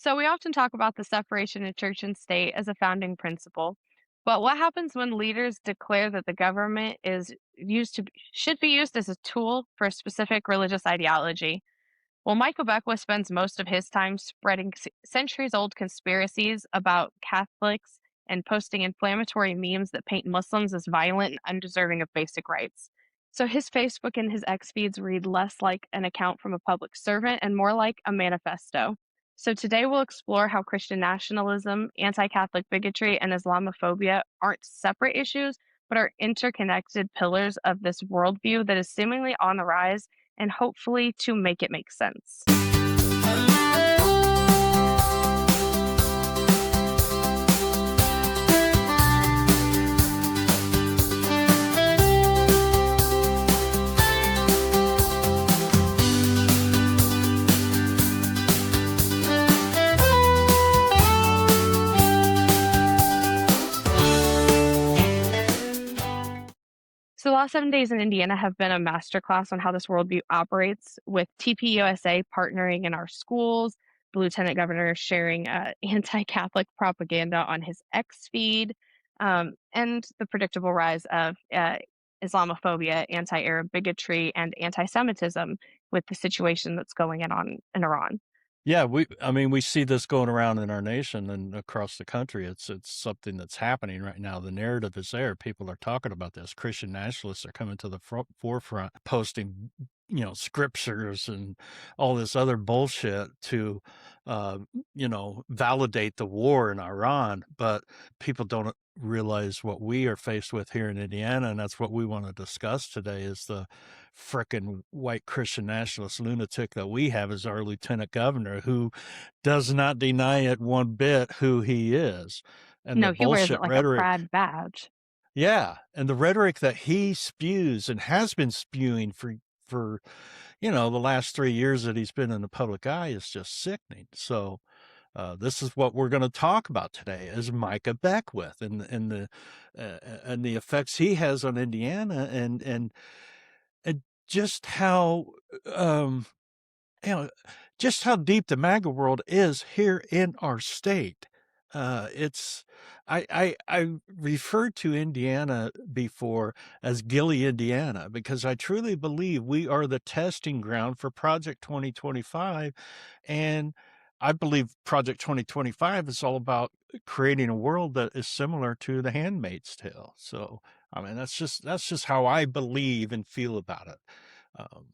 So we often talk about the separation of church and state as a founding principle. But what happens when leaders declare that the government is should be used as a tool for a specific religious ideology? Well, Michael Beckwith spends most of his time spreading centuries old conspiracies about Catholics and posting inflammatory memes that paint Muslims as violent and undeserving of basic rights. So his Facebook and his X feeds read less like an account from a public servant and more like a manifesto. So today we'll explore how Christian nationalism, anti Catholic bigotry, and Islamophobia aren't separate issues, but are interconnected pillars of this worldview that is seemingly on the rise and hopefully to make it make sense. So the last 7 days in Indiana have been a masterclass on how this worldview operates, with TPUSA partnering in our schools, the lieutenant governor sharing anti-Catholic propaganda on his X feed, and the predictable rise of Islamophobia, anti-Arab bigotry, and anti-Semitism with the situation that's going on in Iran. Yeah, I mean, we see this going around in our nation and across the country. It's something that's happening right now. The narrative is there. People are talking about this. Christian nationalists are coming to the forefront, posting, scriptures and all this other bullshit to, validate the war in Iran. But people don't realize what we are faced with here in Indiana, and that's what we want to discuss today is the frickin' white Christian nationalist lunatic that we have as our lieutenant governor, who does not deny it one bit who he is. And the No, he wears it bullshit like a rhetoric. pride badge. Yeah. And the rhetoric that he spews and has been spewing for the last 3 years that he's been in the public eye is just sickening. So this is what we're going to talk about today is Micah Beckwith and the effects he has on Indiana and just how um, you know just how deep the MAGA world is here in our state. It's I referred to Indiana before as Gilly, Indiana, because I truly believe we are the testing ground for Project 2025, and I believe Project 2025 is all about creating a world that is similar to The Handmaid's Tale. So, I mean, that's just how I believe and feel about it. Um,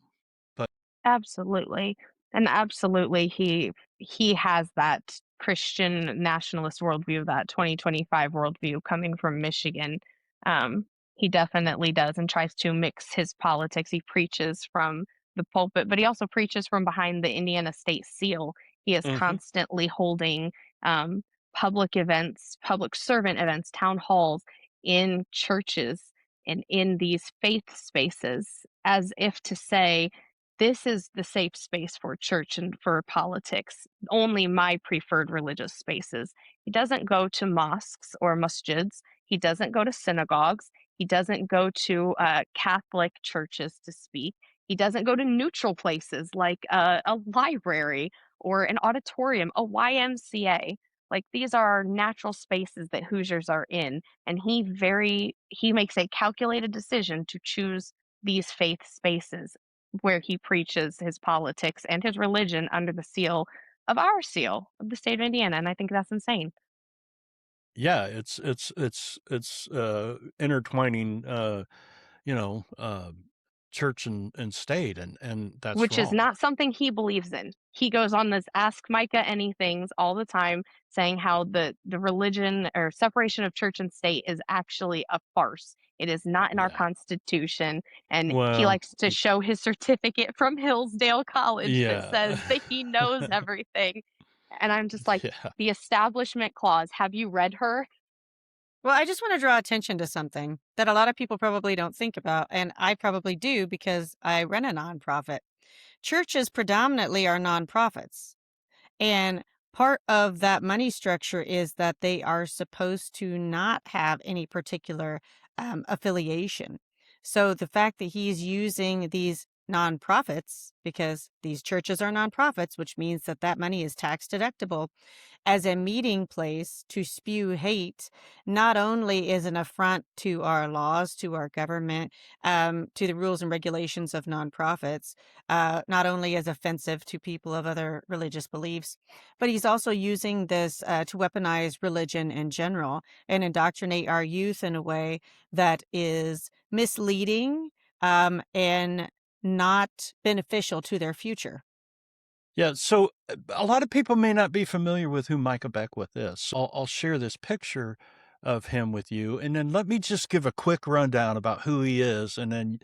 but Absolutely. And absolutely he has that Christian nationalist worldview, that 2025 worldview coming from Michigan. Um, he definitely does and tries to mix his politics. He preaches from the pulpit, but he also preaches from behind the Indiana State Seal. He is Mhm. constantly holding um, public events, public servant events, town halls in churches and in these faith spaces, as if to say, this is the safe space for church and for politics, only my preferred religious spaces. He doesn't go to mosques or masjids. He doesn't go to synagogues. He doesn't go to Catholic churches to speak. He doesn't go to neutral places like a library or an auditorium, a YMCA. Like these are natural spaces that Hoosiers are in, and he makes a calculated decision to choose these faith spaces where he preaches his politics and his religion under the seal of the state of Indiana, and I think that's insane. Yeah, it's intertwining, you know, uh, church and state, and that's Which is wrong. not something he believes in. He goes on this Ask Micah Anythings all the time, saying how the religion or separation of church and state is actually a farce. It is not in our Yeah. Constitution, and he Well, likes to show his certificate from Hillsdale College that yeah. says that he knows everything. And I'm just like, Yeah. the Establishment Clause, have you read her? Well, I just want to draw attention to something that a lot of people probably don't think about, and I probably do because I run a nonprofit. Churches predominantly are nonprofits, and part of that money structure is that they are supposed to not have any particular affiliation. So the fact that he's using these nonprofits, because these churches are nonprofits, which means that that money is tax deductible, as a meeting place to spew hate, not only is an affront to our laws, to our government, to the rules and regulations of nonprofits, not only is offensive to people of other religious beliefs, but he's also using this to weaponize religion in general and indoctrinate our youth in a way that is misleading and not beneficial to their future. Yeah, so a lot of people may not be familiar with who Micah Beckwith is. So I'll share this picture of him with you, and then let me just give a quick rundown about who he is, and then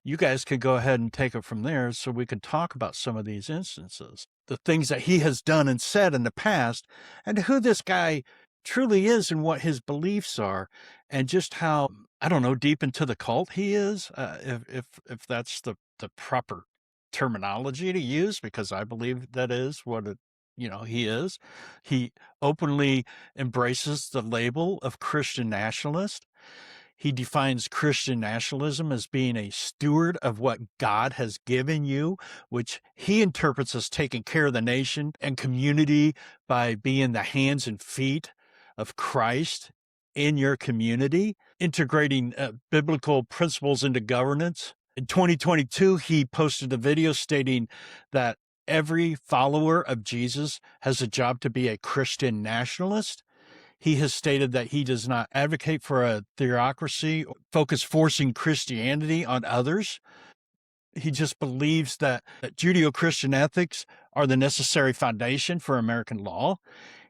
you guys can go ahead and take it from there so we can talk about some of these instances, the things that he has done and said in the past, and who this guy truly is and what his beliefs are, and just how, I don't know, deep into the cult he is, if that's the proper terminology to use, because I believe that is what he is. He openly embraces the label of Christian nationalist. He defines Christian nationalism as being a steward of what God has given you, which he interprets as taking care of the nation and community by being the hands and feet of Christ in your community, integrating biblical principles into governance. In 2022, he posted a video stating that every follower of Jesus has a job to be a Christian nationalist. He has stated that he does not advocate for a theocracy, focus forcing Christianity on others. He just believes that Judeo-Christian ethics are the necessary foundation for American law.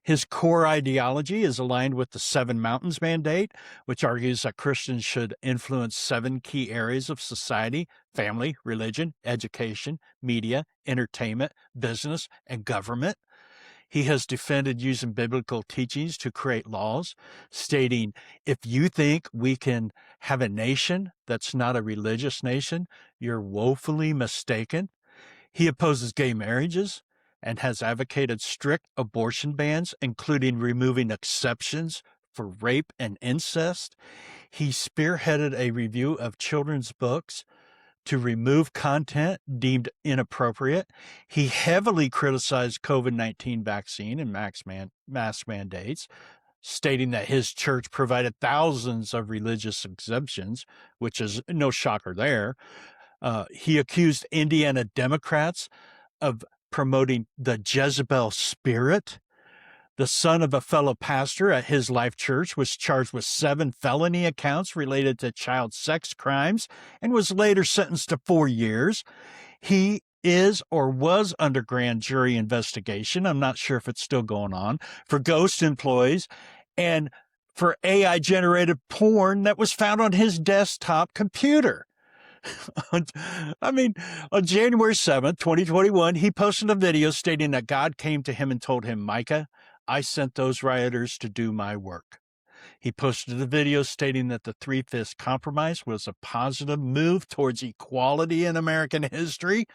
His core ideology is aligned with the Seven Mountains Mandate, which argues that Christians should influence 7 key areas of society: family, religion, education, media, entertainment, business, and government. He has defended using biblical teachings to create laws, stating, if you think we can have a nation that's not a religious nation, you're woefully mistaken. He opposes gay marriages and has advocated strict abortion bans, including removing exceptions for rape and incest. He spearheaded a review of children's books to remove content deemed inappropriate. He heavily criticized COVID-19 vaccine and mask mandates, stating that his church provided thousands of religious exemptions, which is no shocker there. He accused Indiana Democrats of promoting the Jezebel spirit. The son of a fellow pastor at his life church was charged with 7 felony accounts related to child sex crimes and was later sentenced to 4 years. He is or was under grand jury investigation, I'm not sure if it's still going on, for ghost employees and for AI-generated porn that was found on his desktop computer. I mean, on January 7th, 2021, he posted a video stating that God came to him and told him, Micah, I sent those rioters to do my work. He posted a video stating that the Three-Fifths Compromise was a positive move towards equality in American history.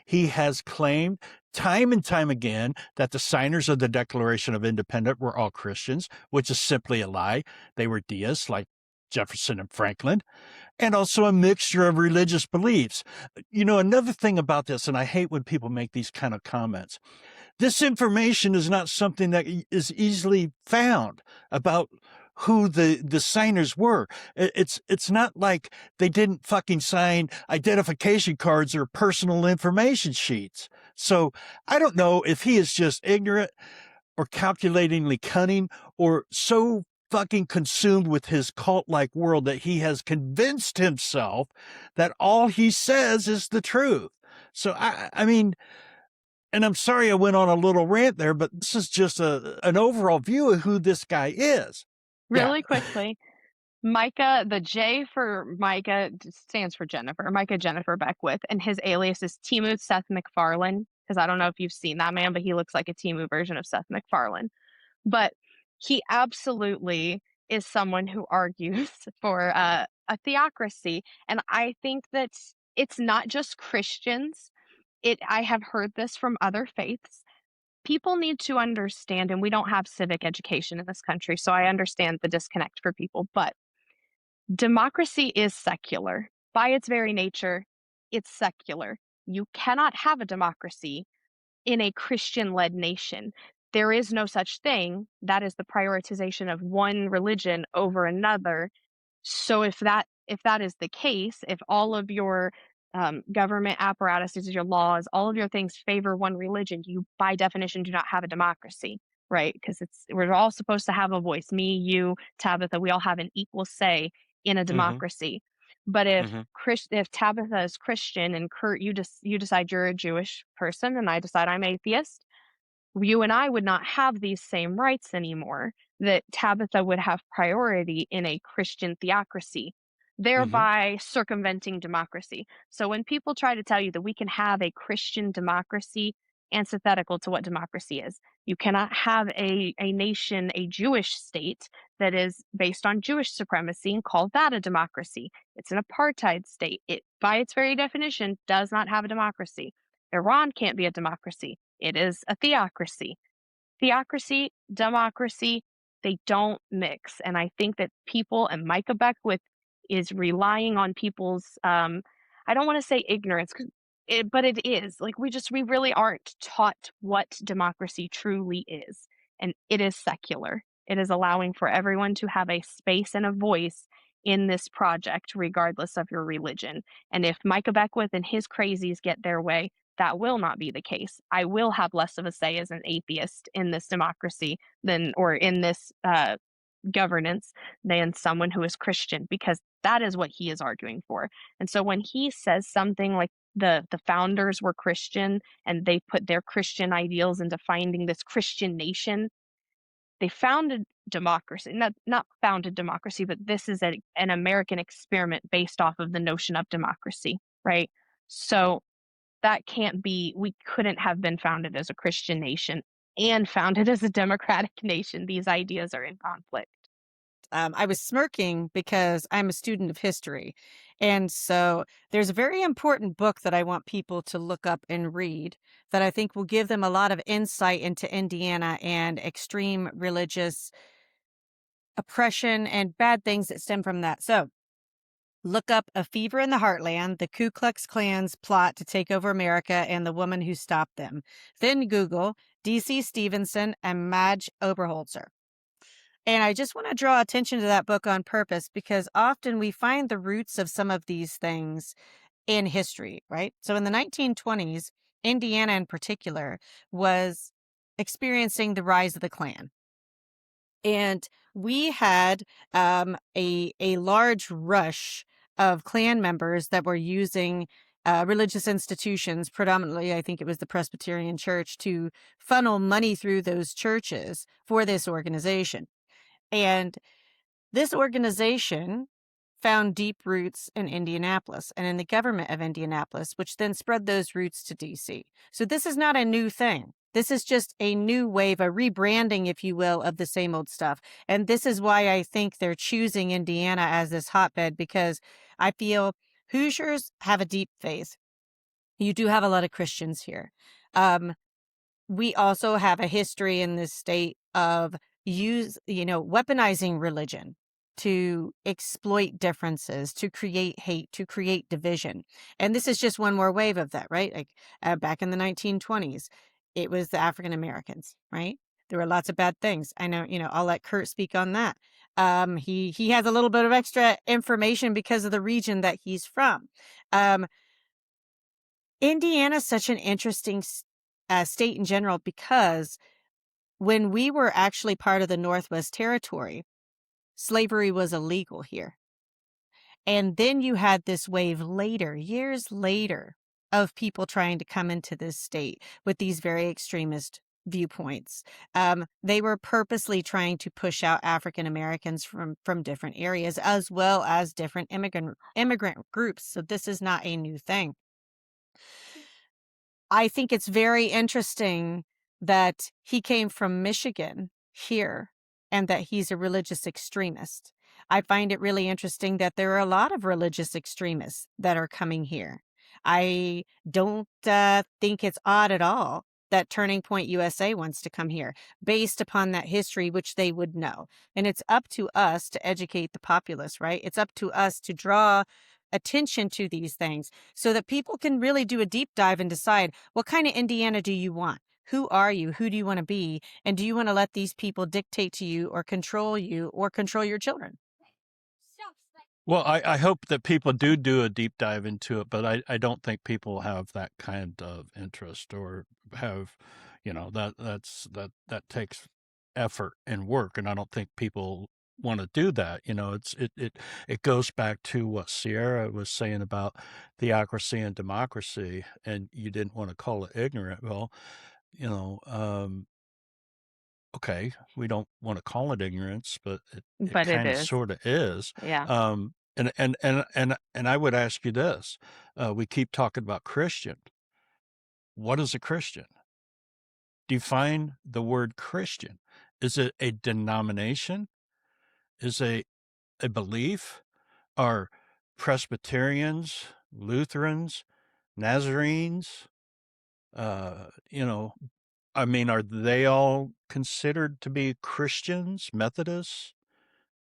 He has claimed time and time again that the signers of the Declaration of Independence were all Christians, which is simply a lie. They were deists like Jefferson and Franklin, and also a mixture of religious beliefs. Another thing about this, and I hate when people make these kind of comments, this information is not something that is easily found about who the signers were. It's not like they didn't fucking sign identification cards or personal information sheets. So I don't know if he is just ignorant or calculatingly cunning or so fucking consumed with his cult-like world that he has convinced himself that all he says is the truth. So I mean, and I'm sorry I went on a little rant there, but this is just an overall view of who this guy is. Really quickly, Micah, the J for Micah stands for Jennifer, Micah Jennifer Beckwith, and his alias is Timu Seth MacFarlane, because I don't know if you've seen that man, but he looks like a Timu version of Seth MacFarlane. But he absolutely is someone who argues for a theocracy. And I think that it's not just Christians. I have heard this from other faiths. People need to understand, and we don't have civic education in this country, so I understand the disconnect for people, but democracy is secular. By its very nature, it's secular. You cannot have a democracy in a Christian-led nation. There is no such thing. That is the prioritization of one religion over another. So if that is the case, if all of your government apparatuses, your laws, all of your things favor one religion, you by definition do not have a democracy, right? Because we're all supposed to have a voice. Me, you, Tabitha, we all have an equal say in a democracy. But if Tabitha is Christian and Kurt, you decide you're a Jewish person and I decide I'm atheist, you and I would not have these same rights anymore, that Tabitha would have priority in a Christian theocracy, thereby circumventing democracy. So when people try to tell you that we can have a Christian democracy, antithetical to what democracy is, you cannot have a nation, a Jewish state that is based on Jewish supremacy and call that a democracy. It's an apartheid state. It, by its very definition, does not have a democracy. Iran can't be a democracy. It is a theocracy. Theocracy, democracy, they don't mix. And I think that people, and Micah Beckwith is relying on people's, I don't want to say ignorance, but it is. Like, we really aren't taught what democracy truly is. And it is secular. It is allowing for everyone to have a space and a voice in this project, regardless of your religion. And if Micah Beckwith and his crazies get their way, that will not be the case. I will have less of a say as an atheist in this democracy or in this governance than someone who is Christian, because that is what he is arguing for. And so when he says something like the founders were Christian and they put their Christian ideals into finding this Christian nation, they founded democracy, not founded democracy, but this is an American experiment based off of the notion of democracy, right? So that can't be, we couldn't have been founded as a Christian nation and founded as a democratic nation. These ideas are in conflict. I was smirking because I'm a student of history. And so there's a very important book that I want people to look up and read that I think will give them a lot of insight into Indiana and extreme religious oppression and bad things that stem from that. So look up A Fever in the Heartland, the Ku Klux Klan's plot to take over America and the woman who stopped them. Then Google D.C. Stevenson and Madge Oberholzer. And I just want to draw attention to that book on purpose because often we find the roots of some of these things in history, right? So in the 1920s, Indiana in particular was experiencing the rise of the Klan. And we had a large rush of Klan members that were using religious institutions, predominantly, I think it was the Presbyterian Church, to funnel money through those churches for this organization. And this organization found deep roots in Indianapolis and in the government of Indianapolis, which then spread those roots to DC. So this is not a new thing. This is just a new wave, a rebranding, if you will, of the same old stuff. And this is why I think they're choosing Indiana as this hotbed, because I feel Hoosiers have a deep faith. You do have a lot of Christians here. We also have a history in this state of weaponizing religion to exploit differences, to create hate, to create division. And this is just one more wave of that, right? Like back in the 1920s, it was the African Americans, right? There were lots of bad things. I know, I'll let Kurt speak on that. He has a little bit of extra information because of the region that he's from. Indiana's such an interesting state in general because when we were actually part of the Northwest Territory, slavery was illegal here. And then you had this wave later, years later, of people trying to come into this state with these very extremist viewpoints. They were purposely trying to push out African Americans from different areas, as well as different immigrant groups. So this is not a new thing. I think it's very interesting that he came from Michigan here and that he's a religious extremist. I find it really interesting that there are a lot of religious extremists that are coming here. I don't think it's odd at all that Turning Point USA wants to come here based upon that history, which they would know. And it's up to us to educate the populace, right? It's up to us to draw attention to these things so that people can really do a deep dive and decide, what kind of Indiana do you want? Who are you? Who do you want to be? And do you want to let these people dictate to you or control your children? Well, I hope that people do a deep dive into it, but I don't think people have that kind of interest or have, that takes effort and work, and I don't think people want to do that. It goes back to what Sierra was saying about theocracy and democracy, and you didn't want to call it ignorant. Well, you know, okay, we don't want to call it ignorance, but it But it kind of is. sort of is. Yeah. And I would ask you this: we keep talking about Christian. What is a Christian? Define the word Christian. Is it a denomination? Is it a belief? Are Presbyterians, Lutherans, Nazarenes, are they all considered to be Christians, Methodists,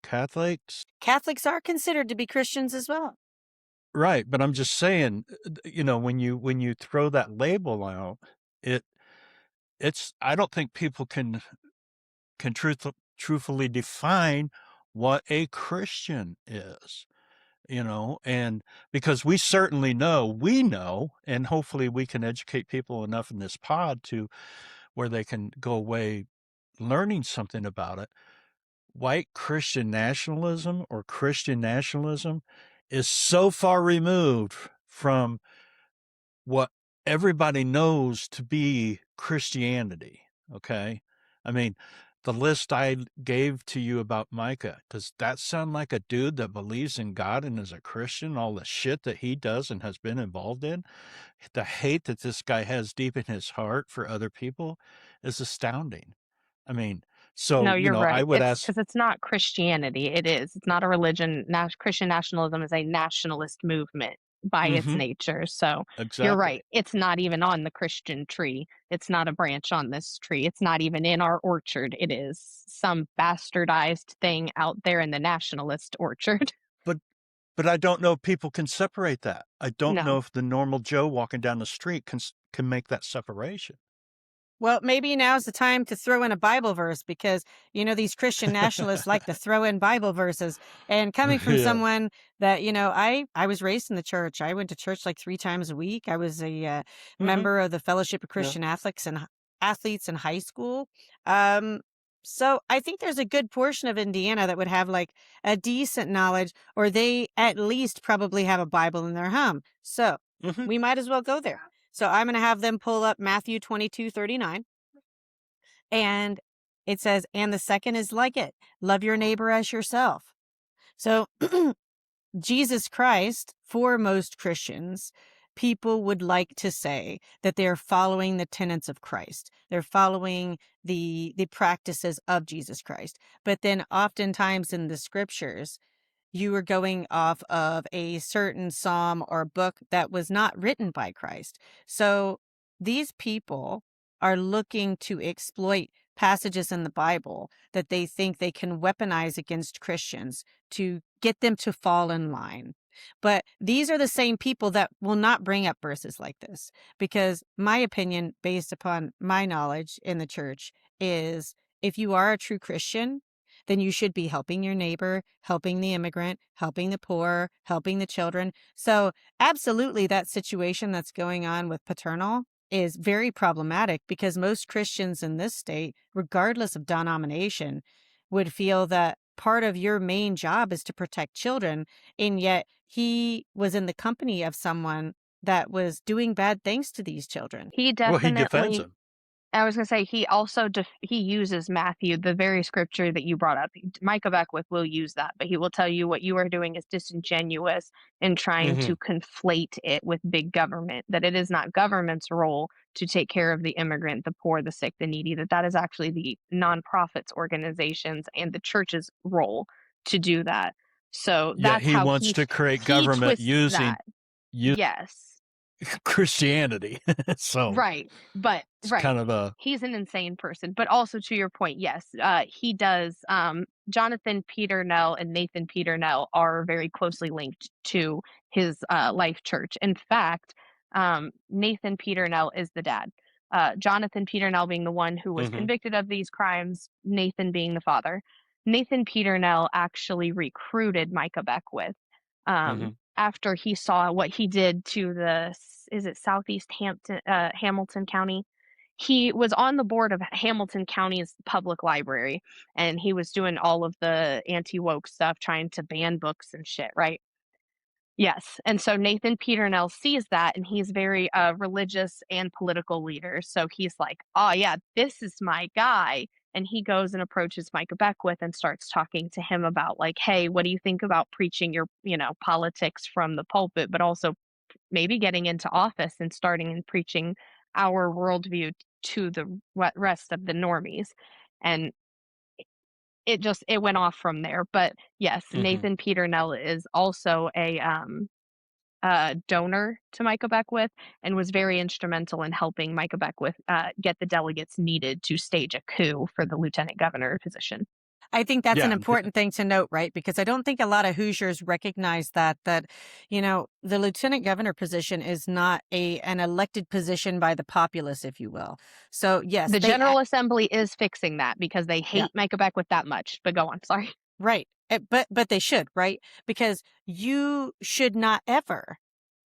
Catholics? Catholics are considered to be Christians as well. Right, but I'm just saying, when you throw that label out, it's I don't think people can truthfully define what a Christian is, and because we know, and hopefully we can educate people enough in this pod to where they can go away learning something about it. White Christian nationalism or Christian nationalism is so far removed from what everybody knows to be Christianity. Okay. I mean, the list I gave to you about Micah, does that sound like a dude that believes in God and is a Christian? All the shit that he does and has been involved in, the hate that this guy has deep in his heart for other people is astounding. I mean, so, No, you're I right. would It's ask, because it's not Christianity. It is. It's not a religion. Christian nationalism is a nationalist movement by its mm-hmm, nature. So you're exactly. right. It's not even on the Christian tree. It's not a branch on this tree. It's not even in our orchard. It is some bastardized thing out there in the nationalist orchard. But I don't know if people can separate that. I don't know No. if the normal Joe walking down the street can make that separation. Well, maybe now's the time to throw in a Bible verse because, these Christian nationalists like to throw in Bible verses. And coming from Yeah. someone that, I was raised in the church. I went to church like 3 times a week. I was a Mm-hmm. member of the Fellowship of Yeah. Christian Athletes in high school. So I think there's a good portion of Indiana that would have like a decent knowledge, or they at least probably have a Bible in their home. So Mm-hmm. we might as well go there. So I'm going to have them pull up Matthew 22:39. And it says, and the second is like it, love your neighbor as yourself. So Jesus Christ, for most Christians, people would like to say that they're following the tenets of Christ. They're following the practices of Jesus Christ. But then oftentimes in the scriptures, you were going off of a certain psalm or book that was not written by Christ. So these people are looking to exploit passages in the Bible that they think they can weaponize against Christians to get them to fall in line. But these are the same people that will not bring up verses like this, because my opinion, based upon my knowledge in the church, is if you are a true Christian, then you should be helping your neighbor, helping the immigrant, helping the poor, helping the children. So absolutely, that situation that's going on with Paternal is very problematic because most Christians in this state, regardless of denomination, would feel that part of your main job is to protect children. And yet he was in the company of someone that was doing bad things to these children. He Well, he defends definitely him. I was gonna say he also he uses Matthew, the very scripture that you brought up. Micah Beckwith will use that, but he will tell you what you are doing is disingenuous in trying Mm-hmm. to conflate it with big government. That it is not government's role to take care of the immigrant, the poor, the sick, the needy. That is actually the nonprofits organizations and the church's role to do that. So Yeah, that's he how wants to create he government twists using that. Yes. Christianity. So Right. But it's right. kind of a He's an insane person. But also to your point, yes, he does. Jonathan Peternell and Nathan Peternell are very closely linked to his life church. In fact, Nathan Peternell is the dad. Jonathan Peternell being the one who was Mhm. convicted of these crimes, Nathan being the father. Nathan Peternell actually recruited Micah Beckwith Mhm. after he saw what he did to is it Southeast Hamilton County? He was on the board of Hamilton County's public library, and he was doing all of the anti-woke stuff, trying to ban books and shit, right? Yes, and so Nathan Peternell sees that, and he's very religious and political leader. So he's like, "Oh yeah, this is my guy." And he goes and approaches Micah Beckwith and starts talking to him about like, "Hey, what do you think about preaching your, politics from the pulpit, but also maybe getting into office and starting and preaching our worldview to the rest of the normies?" And it went off from there. But yes, Mhm. Nathan Peternell is also a donor to Micah Beckwith and was very instrumental in helping Micah Beckwith get the delegates needed to stage a coup for the lieutenant governor position. I think that's an Yeah. important thing to note, right? Because I don't think a lot of Hoosiers recognize that the lieutenant governor position is not an elected position by the populace, if you will. So yes, The General Assembly is fixing that because they yeah, hate Micah Beckwith that much. But go on, sorry. right. But they should, right? Because you should not ever.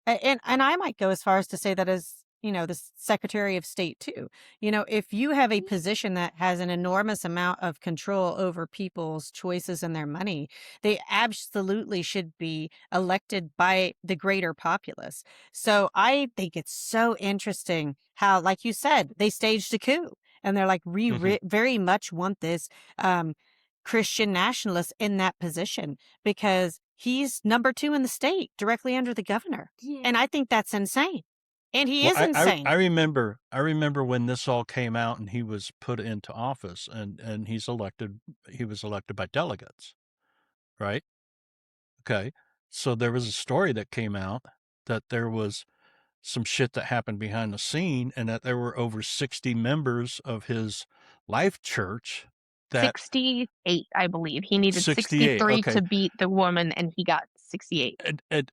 And I might go as far as to say that as, the Secretary of State too. If you have a position that has an enormous amount of control over people's choices and their money, they absolutely should be elected by the greater populace. So I think it's so interesting how, like you said, they staged a coup and they're like, we Mhm. very much want this Christian nationalist in that position because he's number 2 in the state, directly under the governor. And I think that's insane. And he Well, is I insane. remember when this all came out and he was put into office and he was elected by delegates, right? Okay. So there was a story that came out that there was some shit that happened behind the scene and that there were over 60 members of his life church that 68, I believe. He needed 68. 63 Okay. to beat the woman, and he got 68.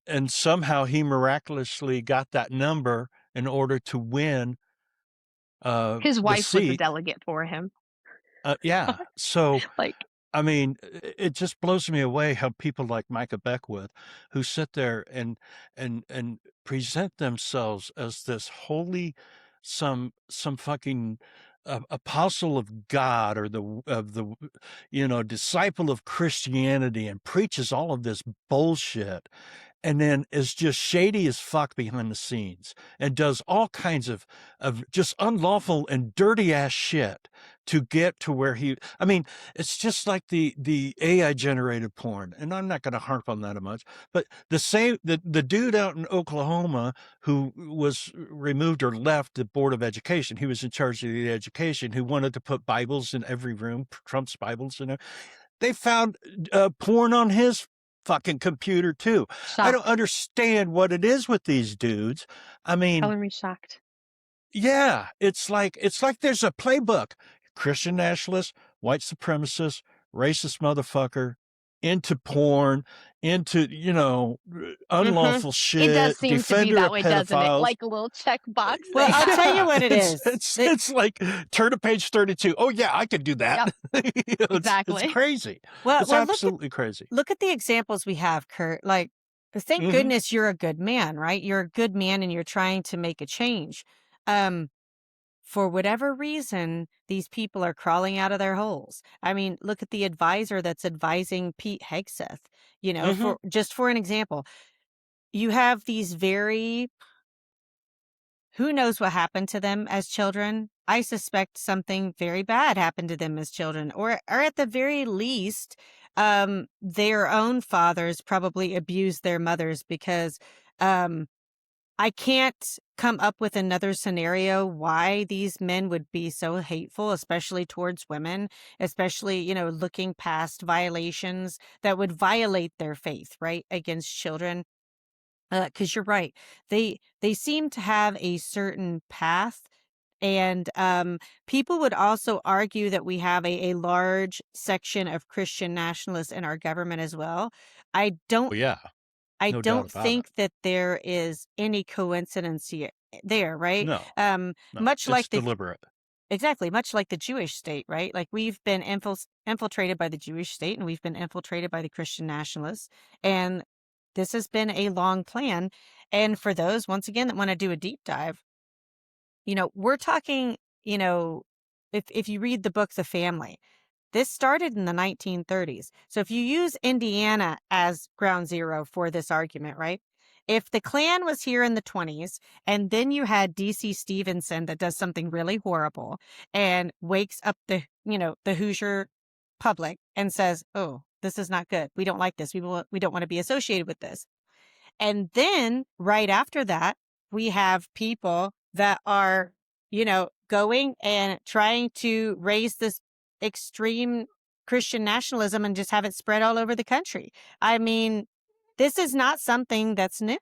And somehow he miraculously got that number in order to win His the wife was a seat. delegate for him. Yeah. So Like, I mean, it just blows me away how people like Micah Beckwith, who sit there and present themselves as this holy, some fucking apostle of God or disciple of Christianity, and preaches all of this bullshit, and then is just shady as fuck behind the scenes and does all kinds of just unlawful and dirty ass shit to get to where I mean, it's just like the AI generated porn, and I'm not going to harp on that much, but the dude out in Oklahoma who was removed or left the Board of Education, he was in charge of the education, who wanted to put Bibles in every room, Trump's Bibles in there. They found porn on his fucking computer too. I don't shocked. understand what it is with these dudes. I mean, Color me shocked. yeah, it's like there's a playbook. Christian nationalist, white supremacist, racist motherfucker, into porn, into, Mhm. unlawful It does shit, seem to be defender that of way, doesn't it? pedophiles. Like a little checkbox Well, they I'll tell you have. what it is. It's like turn to page 32. Oh yeah, I could do that. Yep, It's exactly. crazy. Well, It's well, absolutely crazy. look at the examples we have, Kurt. Like, thank Mhm. goodness you're a good man, right? You're a good man and you're trying to make a change. Um, for whatever reason, these people are crawling out of their holes. I mean, look at the advisor that's advising Pete Hegseth. Mhm. For an example, you have these who knows what happened to them as children? I suspect something very bad happened to them as children, or at the very least, their own fathers probably abused their mothers because, um, I can't come up with another scenario why these men would be so hateful, especially towards women, especially, looking past violations that would violate their faith, right, against children. 'Cause you're right. They seem to have a certain path, and, people would also argue that we have a large section of Christian nationalists in our government as well. I don't Well, yeah, I no doubt don't about it. think that there is any coincidence there, right? No, no, Much it's like the deliberate. Exactly, much like the Jewish state, right? Like, we've been infiltrated by the Jewish state, and we've been infiltrated by the Christian nationalists, and this has been a long plan, and for those, once again, that wanna do a deep dive, we're talking, you know, if you read the book The Family, this started in the 1930s. So if you use Indiana as ground zero for this argument, right? If the Klan was here in the 20s, and then you had DC Stevenson that does something really horrible and wakes up the Hoosier public and says, "Oh, this is not good. We don't like this. We don't want to be associated with this." And then right after that, we have people that are, going and trying to raise this extreme Christian nationalism and just have it spread all over the country. I mean, this is not something that's new.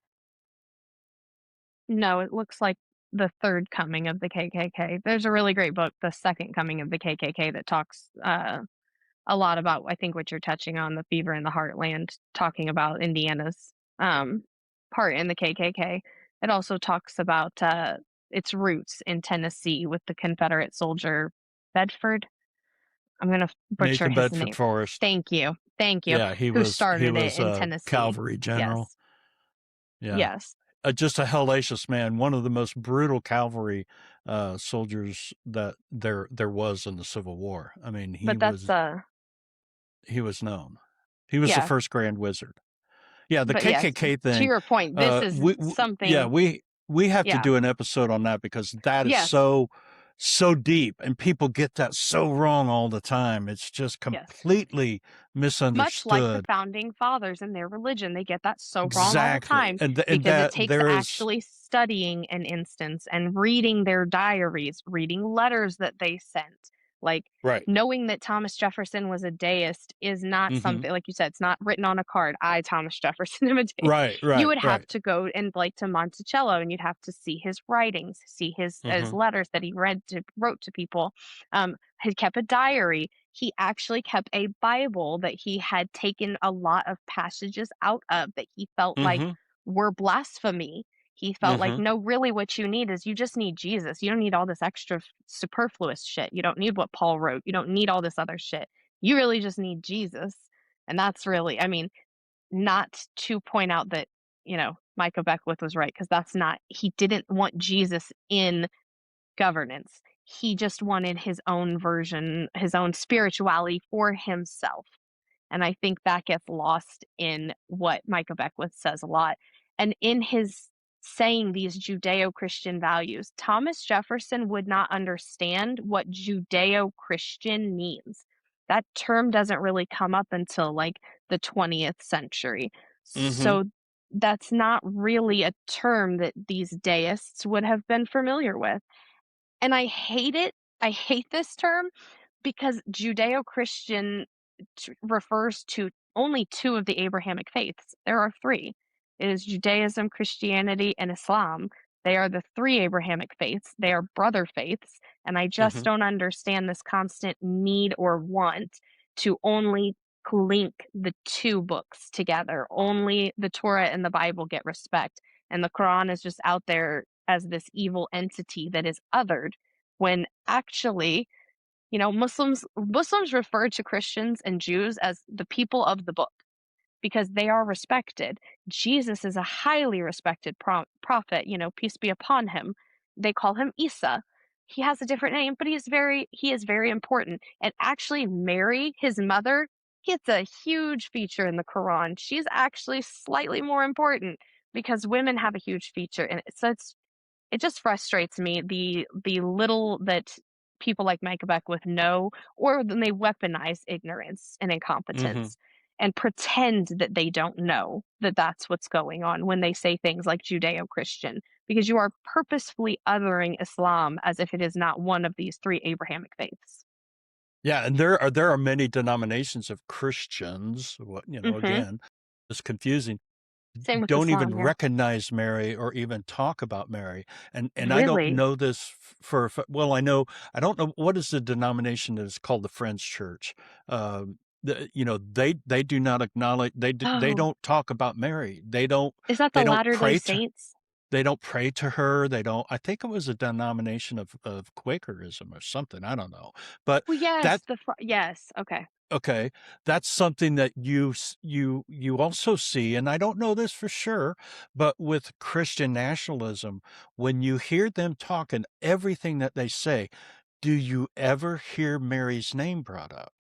No, it looks like the third coming of the KKK. There's a really great book, The Second Coming of the KKK, that talks a lot about, I think, what you're touching on, the fever in the heartland, talking about Indiana's part in the KKK. It also talks about its roots in Tennessee with the Confederate soldier Bedford. I'm going to butcher Nathan his Bedford name. Forrest. Thank you. Thank you. Yeah, he Who was started it in a Tennessee. cavalry general. Yes. Yeah. Yes. Just a hellacious man, one of the most brutal cavalry soldiers that there was in the Civil War. I mean, he But that's was known. He was the yeah. first Grand Wizard. Yeah, the But yes, KKK to thing. your point, this is Yeah, something. we have to Yeah. do an episode on that because that is Yes. so deep, and people get that so wrong all the time. It's just Yes. completely Much like the misunderstood. founding fathers and their religion, they get that so wrong all the Exactly, time and because it that takes there is actually studying an instance and reading their diaries, reading letters that they sent. Like, right. knowing that Thomas Jefferson was a deist is not Mm-hmm. something, like you said, it's not written on a card. I, Thomas Jefferson, am a deist. Right, You right, would have right. to go and like to Monticello, and you'd have to see his writings, see his Mm-hmm. letters that he wrote to people. Had kept a diary. He actually kept a Bible that he had taken a lot of passages out of that he felt like Mm-hmm. were blasphemy. He felt like, Mm-hmm. no, really, what you need is you just need Jesus. You don't need all this extra superfluous shit. You don't need what Paul wrote. You don't need all this other shit. You really just need Jesus. And that's really, I mean, not to point out that, Micah Beckwith was right, because that's not, he didn't want Jesus in governance. He just wanted his own version, his own spirituality for himself. And I think that gets lost in what Micah Beckwith says a lot. And in his saying these Judeo Christian values, Thomas Jefferson would not understand what Judeo Christian means. That term doesn't really come up until like the 20th century. Mm-hmm. So that's not really a term that these deists would have been familiar with. And I hate it. I hate this term because Judeo-Christian refers to only two of the Abrahamic faiths. There are three. It is Judaism, Christianity, and Islam. They are the three Abrahamic faiths. They are brother faiths. And I Mm-hmm. just don't understand this constant need or want to only link the two books together. Only the Torah and the Bible get respect. And the Quran is just out there as this evil entity that is othered, when actually, Muslims refer to Christians and Jews as the people of the book because they are respected. Jesus is a highly respected prophet, peace be upon him. They call him Isa. He has a different name, but he is very important. And actually, Mary, his mother, gets a huge feature in the Quran. She's actually slightly more important because women have a huge feature in it. So it just frustrates me, the little that people like Micah Beckwith know, or then they weaponize ignorance and incompetence and pretend that they don't know that that's what's going on when they say things like Judeo-Christian, because you are purposefully othering Islam as if it is not one of these three Abrahamic faiths. Yeah, and there are many denominations of Christians. Mm-hmm. Again, it's confusing. Same with don't even Islam, yeah. recognize Mary or even talk about Mary. And I don't Really? know this well, I don't know what is the denomination that is called the Friends Church. They do not acknowledge, they Oh, don't talk about Mary. is that the They don't Latter-day pray to Saints? they don't pray to her. They don't. I think it was a denomination of Quakerism or something. I don't know, but Well, that yes, yes, okay. okay, that's something that you also see, and I don't know this for sure, but with Christian nationalism, when you hear them talking, everything that they say, do you ever hear Mary's name brought up?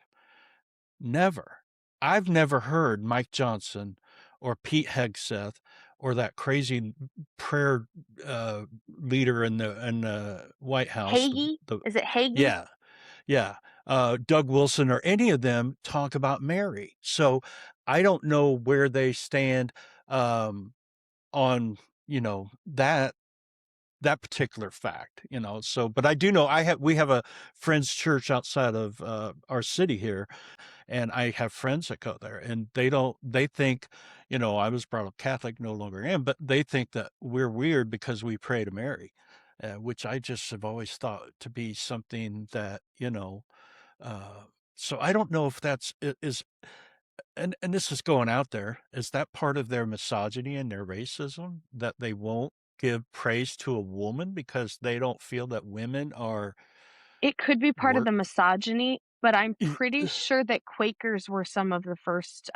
Never. I've never heard Mike Johnson or Pete Hegseth or that crazy prayer leader in the White House. Hagee? The Is it Hagee? Yeah, yeah, Doug Wilson or any of them talk about Mary. So I don't know where they stand on that particular fact. So, but I do know we have a Friends Church outside of our city here, and I have friends that go there, and they think, I was brought up Catholic, no longer am, but they think that we're weird because we pray to Mary, which I just have always thought to be something that, uh, so I don't know if is, and this is going out there, is that part of their misogyny and their racism that they won't give praise to a woman because they don't feel that women are It could be part of work. the misogyny, but I'm pretty sure that Quakers were some of the first,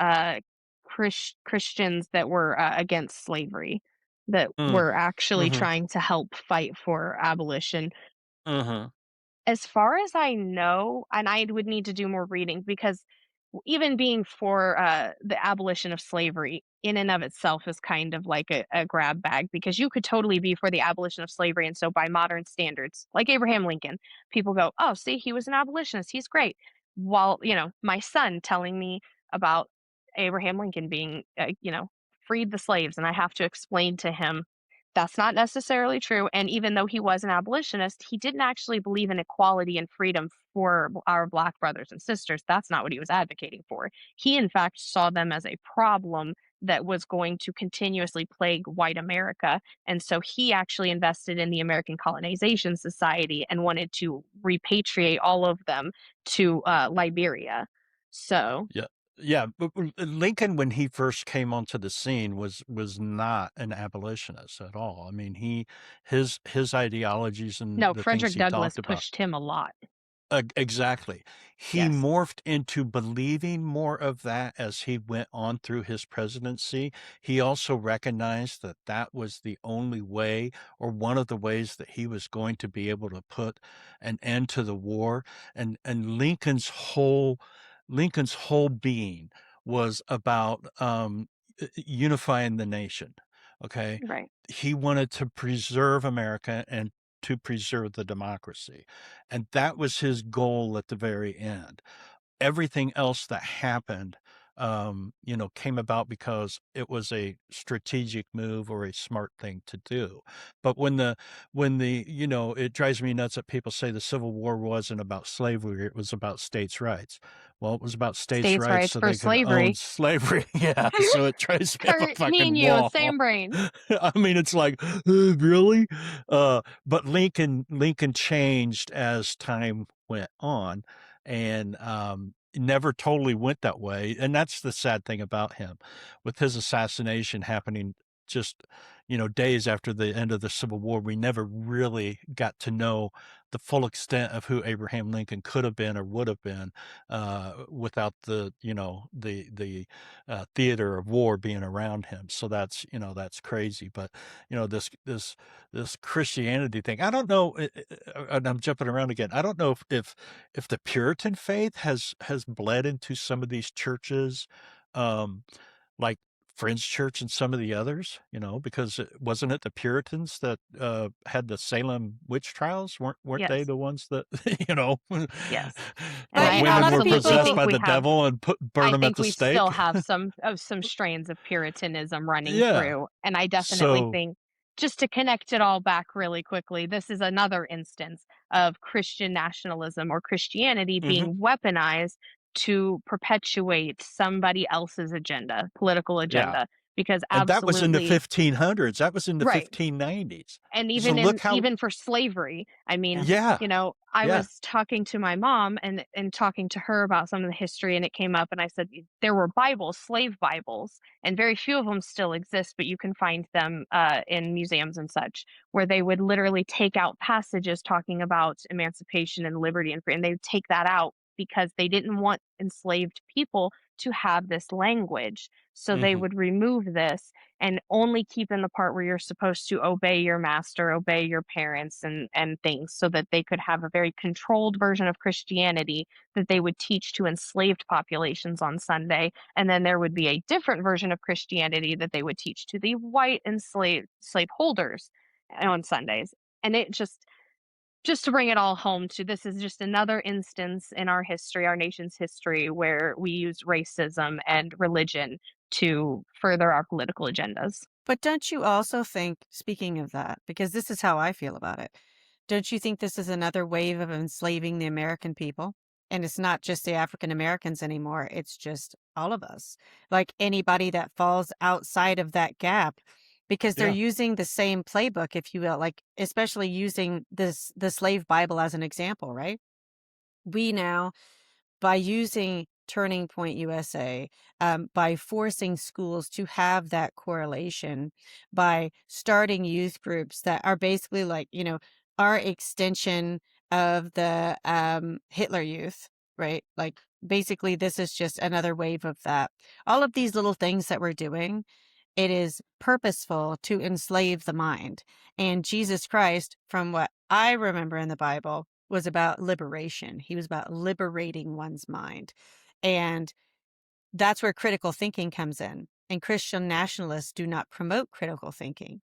Christians that were, against slavery, that Mm, were actually mhm, trying to help fight for abolition. mhm, As far as I know, and I would need to do more reading because even being for the abolition of slavery in and of itself is kind of like a grab bag because you could totally be for the abolition of slavery. And so, by modern standards, like Abraham Lincoln, people go, oh, see, he was an abolitionist. He's great. While, my son telling me about Abraham Lincoln being, freed the slaves. And I have to explain to him that's not necessarily true, and even though he was an abolitionist, he didn't actually believe in equality and freedom for our Black brothers and sisters. That's not what he was advocating for. He, in fact, saw them as a problem that was going to continuously plague white America, and so he actually invested in the American Colonization Society and wanted to repatriate all of them to, Liberia. So yeah, yeah, but Lincoln, when he first came onto the scene, was not an abolitionist at all. I mean, his ideologies and no, the things Frederick he Douglass talked about. pushed him a lot. Exactly. He Yes. morphed into believing more of that as he went on through his presidency. He also recognized that that was the only way, or one of the ways, that he was going to be able to put an end to the war. And Lincoln's whole being was about unifying the nation. Okay. Right. He wanted to preserve America and to preserve the democracy. And that was his goal at the very end. Everything else that happened, came about because it was a strategic move or a smart thing to do. But it drives me nuts that people say the Civil War wasn't about slavery, it was about states' rights. Well, it was about states' States' rights rights so for they could own slavery. slavery. Yeah, so it drives me up a Kurt, me and fucking you, wall. same brain. I mean, it's like, really? But Lincoln changed as time went on, and never totally went that way. And that's the sad thing about him, with his assassination happening just days after the end of the Civil War. We never really got to know the full extent of who Abraham Lincoln could have been or would have been, without the theater of war being around him. So that's crazy. But this Christianity thing, I don't know. And I'm jumping around again. I don't know if the Puritan faith has bled into some of these churches, um, like Friends Church and some of the others, because wasn't it the Puritans that had the Salem witch trials? Weren't they Yes, the ones that you know yes. And But, I a women lot of were absolutely possessed people, think by we the have devil and burn I them at think the we still stake? have some strands of Puritanism running Yeah. through, and I definitely So think just to connect it all back really quickly, this is another instance of Christian nationalism or Christianity mhm, being weaponized to perpetuate somebody else's agenda, political yeah. agenda. because And that was in the absolutely 1500s. That was in the right. 1590s. And So look how, even for slavery, I mean, yeah, I yeah. was talking to my mom and talking to her about some of the history, and it came up, and I said there were Bibles, slave Bibles, and very few of them still exist, but you can find them in museums and such, where they would literally take out passages talking about emancipation and liberty and free, and they would take that out because they didn't want enslaved people to have this language. So they Hmm. would remove this and only keep in the part where you're supposed to obey your master, obey your parents and things, so that they could have a very controlled version of Christianity that they would teach to enslaved populations on Sunday. And then there would be a different version of Christianity that they would teach to the white enslaved slave holders on Sundays. And it just to bring it all home to, this is just another instance in our history, our nation's history, where we use racism and religion to further our political agendas. But don't you also think, speaking of that, because this is how I feel about it, don't you think this is another wave of enslaving the American people? And it's not just the African Americans anymore, it's just all of us. Like anybody that falls outside of that gap, because they're Yeah. using the same playbook, if you will, like especially using the slave Bible as an example, right? We now, by using Turning Point USA, by forcing schools to have that correlation, by starting youth groups that are basically like, our extension of the Hitler Youth, right? Like basically, this is just another wave of that. All of these little things that we're doing, it is purposeful to enslave the mind. And Jesus Christ, from what I remember in the Bible, was about liberation. He was about liberating one's mind. And that's where critical thinking comes in. And Christian nationalists do not promote critical thinking.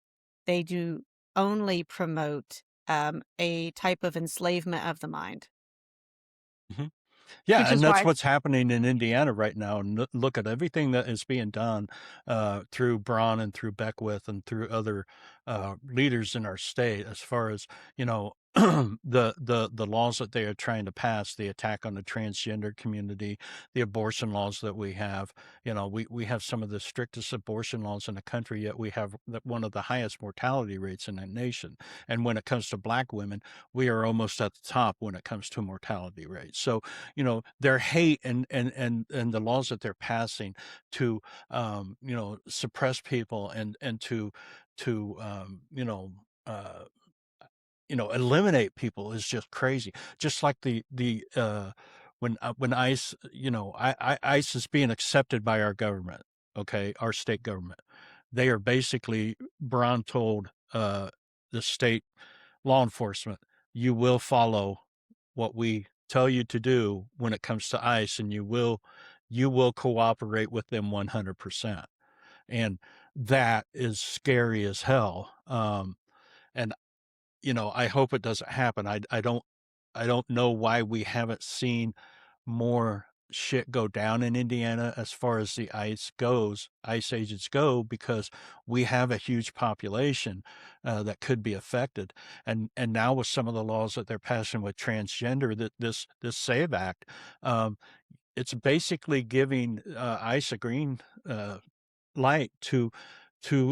They do only promote a type of enslavement of the mind. Mhm. Yeah, Which and is that's why what's happening in Indiana right now. And look at everything that is being done through Braun and through Beckwith and through other leaders in our state, as far as the laws that they are trying to pass, the attack on the transgender community, the abortion laws that we have. We have some of the strictest abortion laws in the country, yet we have one of the highest mortality rates in the nation. And when it comes to Black women, we are almost at the top when it comes to mortality rates. So their hate and the laws that they're passing to suppress people and to uh eliminate people is just crazy. Just like the when ICE, ICE is being accepted by our government, okay, our state government. They are basically, Braun told the state law enforcement, you will follow what we tell you to do when it comes to ICE, and you will cooperate with them 100%. And that is scary as hell. And I hope it doesn't happen. I don't know why we haven't seen more shit go down in Indiana as far as the ICE agents go, because we have a huge population that could be affected. And now with some of the laws that they're passing with transgender, that this SAVE Act, it's basically giving ICE a green light to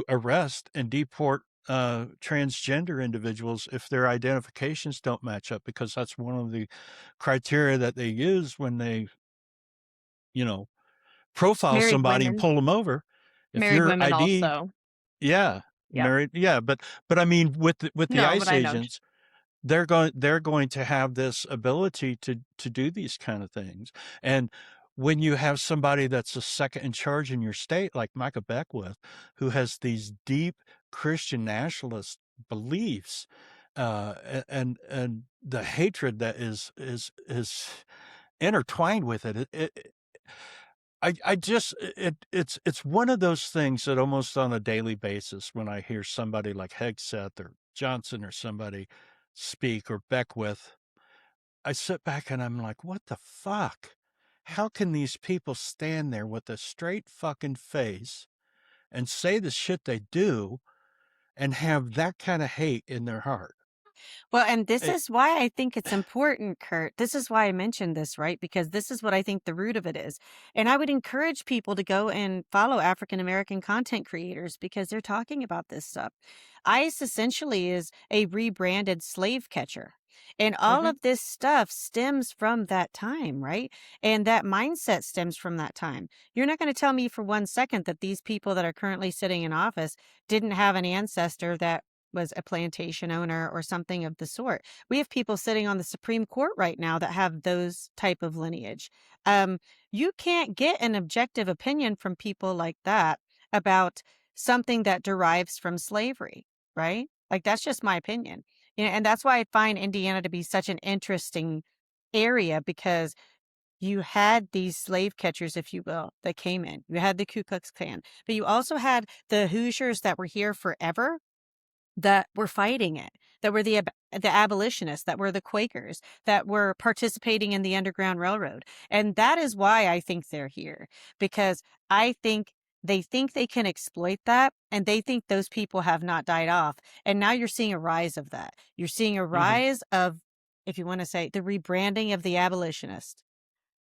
arrest and deport transgender individuals if their identifications don't match up, because that's one of the criteria that they use when they, you know, profile married somebody and women, pull them over. If married your women ID, also. yeah, Yep. married, yeah, but I mean, with the No, but ICE I know. agents, they're going to have this ability to do these kind of things. And when you have somebody that's a second in charge in your state, like Micah Beckwith, who has these deep Christian nationalist beliefs, and the hatred that is intertwined with it, I just it's one of those things that almost on a daily basis, when I hear somebody like Hegseth or Johnson or somebody speak, or Beckwith, I sit back and I'm like, what the fuck? How can these people stand there with a straight fucking face and say the shit they do and have that kind of hate in their heart? Well, and this Eh, is why I think it's important, Kurt. This is why I mentioned this, right? Because this is what I think the root of it is. And I would encourage people to go and follow African American content creators because they're talking about this stuff. ICE essentially is a rebranded slave catcher. And all mhm. of this stuff stems from that time, right? And that mindset stems from that time. You're not going to tell me for 1 second that these people that are currently sitting in office didn't have an ancestor that was a plantation owner or something of the sort. We have people sitting on the Supreme Court right now that have those type of lineage. Um, you can't get an objective opinion from people like that about something that derives from slavery, right? Like that's just my opinion. And that's why I find Indiana to be such an interesting area because you had these slave catchers, if you will, that came in. You had the Ku Klux Klan, but you also had the Hoosiers that were here forever that were fighting it, that were the abolitionists, that were the Quakers, that were participating in the Underground Railroad. And that is why I think they're here, because I think they can exploit that, and they think those people have not died off. And now you're seeing a rise of that. You're seeing a Mhm. rise of, if you want to say, the rebranding of the abolitionist.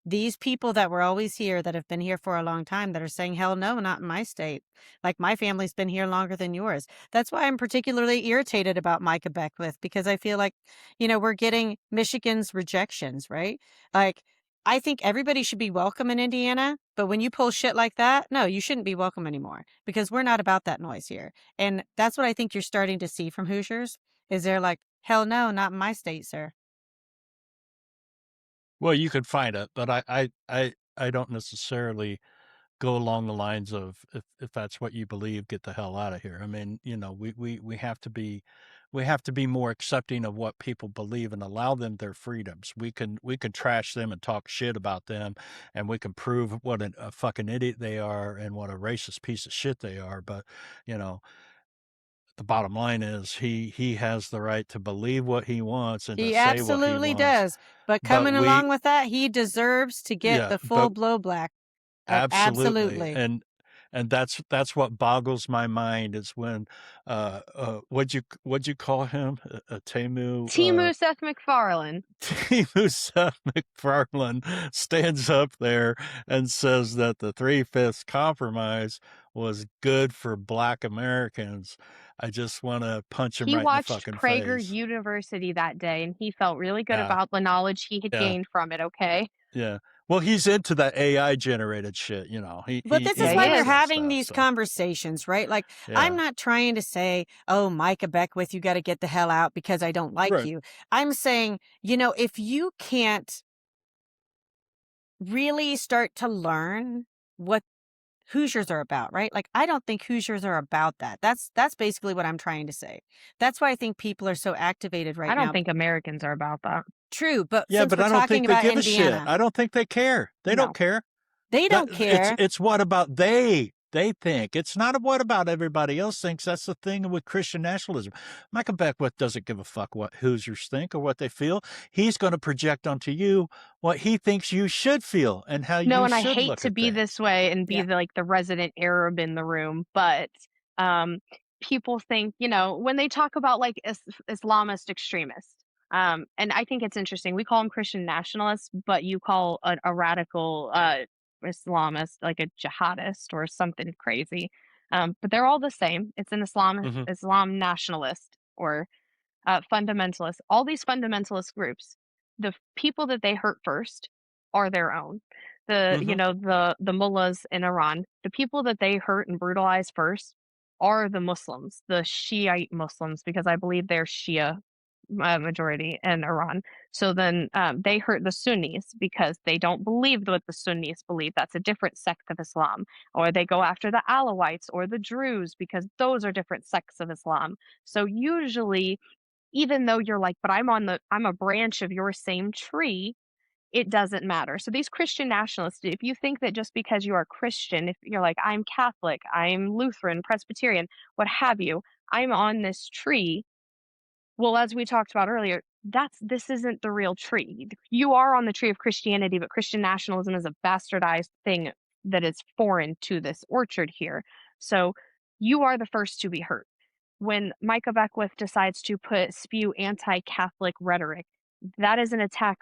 These people that were always here, that have been here for a long time, that are saying, hell no, not in my state. Like my family's been here longer than yours. That's why I'm particularly irritated about Micah Beckwith, because I feel like, we're getting Michigan's rejections, right? Like, I think everybody should be welcome in Indiana, but when you pull shit like that, no, you shouldn't be welcome anymore because we're not about that noise here. And that's what I think you're starting to see from Hoosiers is they're like, hell no, not in my state, sir. Well, you could find it, but I don't necessarily go along the lines of if that's what you believe, get the hell out of here. I mean, we have to be more accepting of what people believe and allow them their freedoms. We can trash them and talk shit about them, and we can prove what a fucking idiot they are and what a racist piece of shit they are. But you know, the bottom line is he has the right to believe what he wants and to He say what he absolutely wants. does. But But coming we along with that, he deserves to get yeah, the but full blowback. absolutely, Absolutely. and that's what boggles my mind is when, what'd you call him? Temu, Timu Seth MacFarlane. Temu Seth MacFarlane stands up there and says that the 3/5 compromise was good for Black Americans. I just wanna punch him He right in the watched fucking Prager face. University that day, and he felt really good Yeah, about the knowledge he had yeah. gained from it, okay? Yeah. Well, he's into that AI generated shit, He But he this he is Yeah, he why likes we're is. that having stuff, these so conversations, right? Like, I'm yeah. not trying to say, oh, Micah Beckwith, you got to get the hell out because I don't like Right. you. I'm saying, if you can't really start to learn what Hoosiers are about, right? Like I don't think Hoosiers are about that. That's basically what I'm trying to say. That's why I think people are so activated I right don't now. think Americans are about that. True, but Yeah, since but we're I don't talking think they about give a shit. Indiana, I don't think they care. They don't No. care. they That don't care. it's what about they think. It's not what about everybody else thinks. That's the thing with Christian nationalism. Michael Beckwith doesn't give a fuck what Hoosiers think or what they feel. He's going to project onto you what he thinks you should feel and how No, you and I should hate look to at be this things. way and be Yeah. the resident Arab in the room, but um, people think, when they talk about like Islamist extremists, and I think it's interesting. We call them Christian nationalists, but you call a radical Islamist like a jihadist or something crazy. But they're all the same. It's an Mhm. Islam nationalist or fundamentalists, all these fundamentalist groups, the people that they hurt first are their own. Mhm. The mullahs in Iran, the people that they hurt and brutalize first are the Muslims, the Shiite Muslims, because I believe they're Shia majority in Iran. So then they hurt the Sunnis because they don't believe what the Sunnis believe. That's a different sect of Islam. Or they go after the Alawites or the Druze because those are different sects of Islam. So usually even though you're like, "But I'm a branch of your same tree," it doesn't matter. So these Christian nationalists, if you think that just because you are Christian, if you're like, "I'm Catholic, I'm Lutheran, Presbyterian, what have you, I'm on this tree," well, as we talked about earlier, this isn't the real tree. You are on the tree of Christianity, but Christian nationalism is a bastardized thing that is foreign to this orchard here. So you are the first to be hurt. when Micah Beckwith decides to spew anti-Catholic rhetoric, that is an attack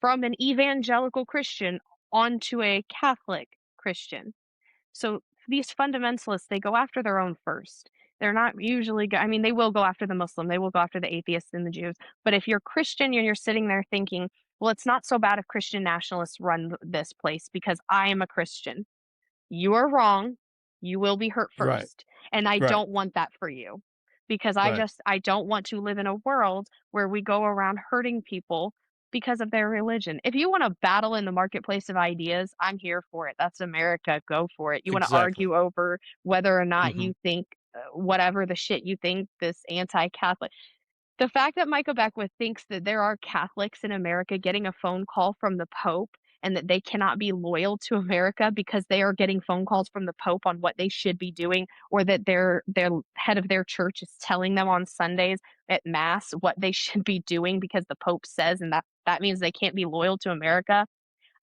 from an evangelical Christian onto a Catholic Christian. So these fundamentalists, they go after their own first. They're not usually, I mean, they will go after the Muslim, they will go after the atheists and the Jews. But if you're Christian and you're sitting there thinking, well, it's not so bad if Christian nationalists run this place because I am a Christian. You are wrong. You will be hurt Right. first. And I Right. don't want that for you because Right. I don't want to live in a world where we go around hurting people because of their religion. If you want to battle in the marketplace of ideas, I'm here for it. That's America. Go for it. You want to Exactly. argue over whether or not Mhm. you think whatever the shit you think, this anti-Catholic. The fact that Micah Beckwith thinks that there are Catholics in America getting a phone call from the Pope and that they cannot be loyal to America because they are getting phone calls from the Pope on what they should be doing, or that their head of their church is telling them on Sundays at Mass what they should be doing because the Pope says, and that means they can't be loyal to America.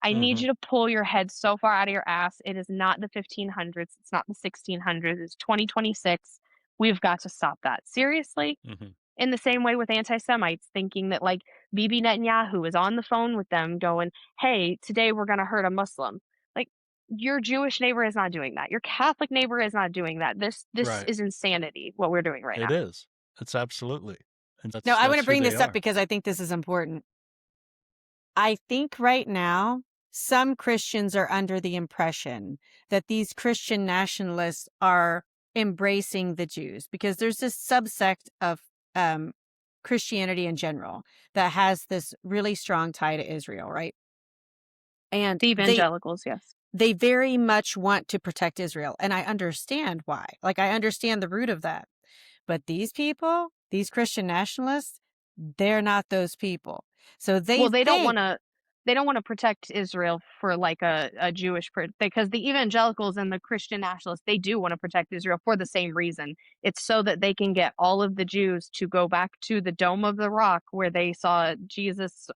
I need you to pull your head so far out of your ass. It is not the 1500s. It's not the 1600s. It's 2026. We've got to stop that. Seriously? Mhm. In the same way with anti-Semites, thinking that like Bibi Netanyahu is on the phone with them going, hey, today we're going to hurt a Muslim. Like, your Jewish neighbor is not doing that. Your Catholic neighbor is not doing that. This Right. is insanity, what we're doing right It now. is. It's absolutely. And No, I want that's to bring who this they up are. because I think this is important. I think right now, some Christians are under the impression that these Christian nationalists are embracing the Jews because there's this subsect of Christianity in general that has this really strong tie to Israel, right? And The evangelicals, yes. they very much want to protect Israel. And I understand why. Like, I understand the root of that. But these people, these Christian nationalists, they're not those people. So they don't want to protect Israel for like a Jewish because the evangelicals and the Christian nationalists, they do want to protect Israel for the same reason. It's so that they can get all of the Jews to go back to the Dome of the Rock where they saw Jesus.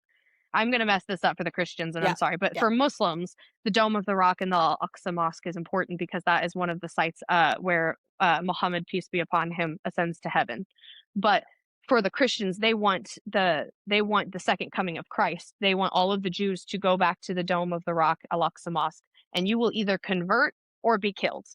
I'm going to mess this up for the Christians, and I'm sorry, but for Muslims, the Dome of the Rock and the Al-Aqsa Mosque is important because that is one of the sites where Muhammad, peace be upon him, ascends to heaven. But for the Christians, they want the second coming of Christ. They want all of the Jews to go back to the Dome of the Rock, Al-Aqsa Mosque, and you will either convert or be killed.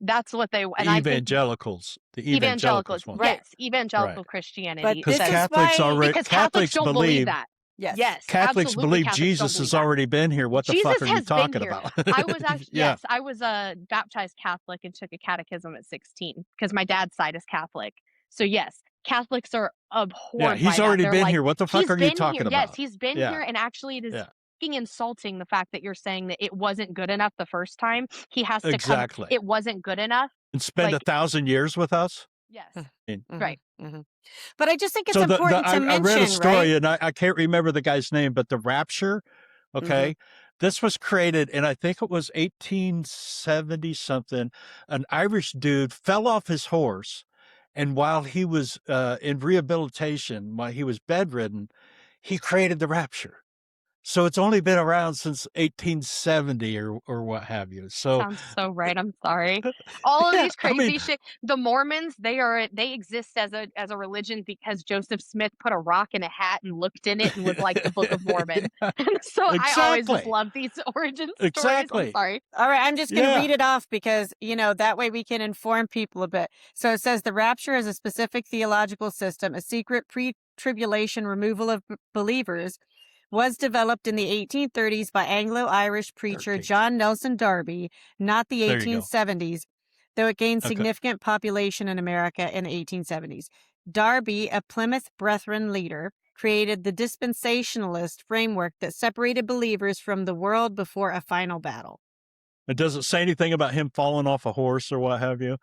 That's what they and I think evangelicals. The evangelicals want. Yes, evangelical Right. Christianity. But this is Catholics why already because Catholics don't believe that. Yes. Catholics absolutely. believe Catholics Jesus don't believe has that. already been here. What the Jesus fuck are you has been talking here. about? I was actually yes, I was a baptized Catholic and took a catechism at 16 because my dad's side is Catholic. So yes, Catholics are abhorred Yeah, he's by already that. They're been like, here. What the fuck he's are you been talking here. about? Yes, he's been Yeah. here, and actually, it is Yeah. fucking insulting the fact that you're saying that it wasn't good enough the first time. He has to Exactly. come. It wasn't good enough. And spend Like, 1,000 years with us. yes, Mhm, right. mhm. But I just think it's So important to I mention, read a story, right? and I can't remember the guy's name, but the rapture. Okay. This was created in, I think it was 1870 something. An Irish dude fell off his horse. And while he was in rehabilitation, while he was bedridden, he created the rapture. So it's only been around since 1870 or what have you. So Sounds so right. I'm sorry. All of yeah, these I mean, crazy shit. The Mormons, they exist as a religion because Joseph Smith put a rock in a hat and looked in it and was like the Book of Mormon. yeah, And so I always just exactly. love these origin stories. I'm Exactly. sorry. All right, I'm just going to Yeah. read it off because, that way we can inform people a bit. So it says the rapture is a specific theological system, a secret pre-tribulation removal of believers, was developed in the 1830s by Anglo-Irish preacher 13th. John Nelson Darby, not the There you go. 1870s, though it gained Okay. significant population in America in the 1870s. Darby, a Plymouth Brethren leader, created the dispensationalist framework that separated believers from the world before a final battle. It doesn't say anything about him falling off a horse or what have you.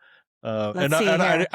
Let's see here.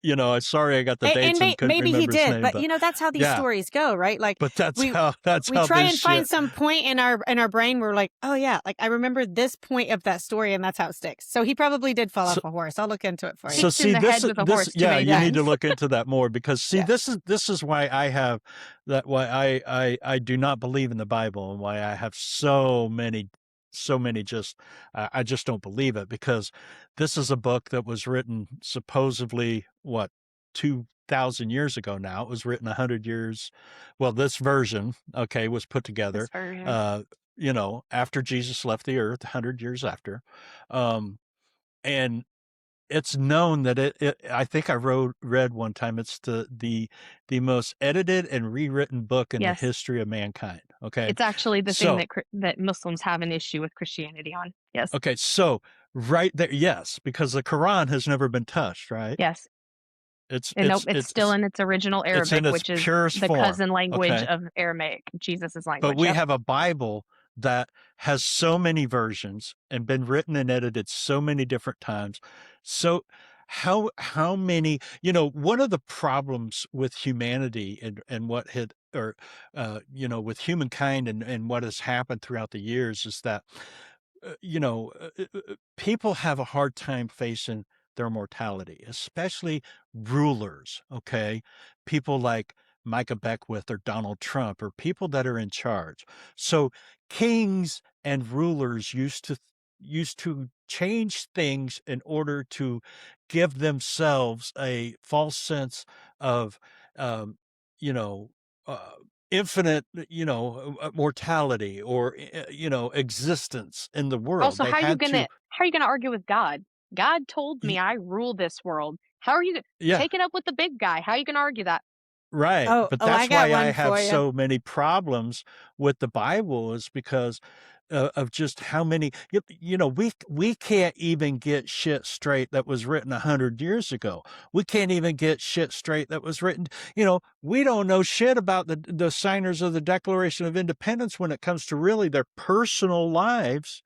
I'm sorry I got the dates and couldn't maybe he remember his did, name. but that's how these stories go, right? Like, But that's we how try and this find shit. some point in our brain where we're like, oh yeah, like I remember this point of that story, and that's how it sticks. So he probably did fall off a horse. I'll look into it for you. So Kicked in the head with a horse too many you need to times. look into that more because Yeah. this is why I have that, why I do not believe in the Bible and why I have so many so many just, I just don't believe it, because this is a book that was written supposedly, 2,000 years ago now. It was written 100 years. Well, this version, okay, was put together, This version. after Jesus left the earth, 100 years after. And it's known that I think I read one time, it's the most edited and rewritten book in the Yes. history of mankind. Okay. It's actually the thing So, that Muslims have an issue with Christianity on. Yes. okay. So right there. Yes. Because the Quran has never been touched, right? Yes. It's, And nope, it's still in its original it's in Arabic, its which is purest the form. cousin language Okay. of Aramaic, Jesus's But language. we Yep. have a Bible that has so many versions and been written and edited so many different times. So how many, one of the problems with humanity and what had, or with humankind and what has happened throughout the years is that people have a hard time facing their mortality, especially rulers, okay? People like Micah Beckwith or Donald Trump, or people that are in charge. So kings and rulers used to change things in order to give themselves a false sense of um, you know uh, infinite mortality, or existence in the world. Also, They had to. how are you gonna argue with God? God told me I rule this world. How are you Yeah, take it up with the big guy? How are you gonna argue that? right. Oh, But oh, I that's got why I one have for you. so many problems with the Bible, is because of just how many, we can't even get shit straight that was written 100 years ago. We can't even get shit straight that was written, we don't know shit about the signers of the Declaration of Independence when it comes to really their personal lives.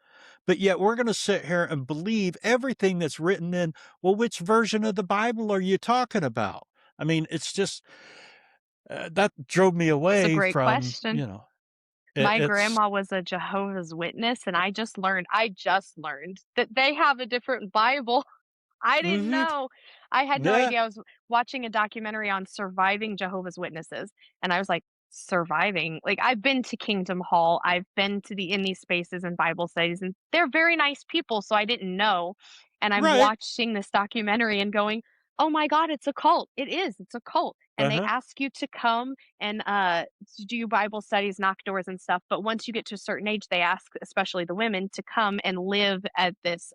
But yet we're going to sit here and believe everything that's written in, well, which version of the Bible are you talking about? I mean, it's just, that drove me It's a away great from, question. it, My it's, grandma was a Jehovah's Witness, and I just learned that they have a different Bible. I didn't mhm, know. I had no yeah, idea. I was watching a documentary on surviving Jehovah's Witnesses, and I was like, surviving? Like, I've been to Kingdom Hall, I've been to in these spaces and Bible studies, and they're very nice people, so I didn't know. And I'm right. watching this documentary and going, oh my God, it's a cult. It is. It's a cult. And they Uh-huh. ask you to come and do Bible studies, knock doors and stuff. But once you get to a certain age, they ask, especially the women, to come and live at this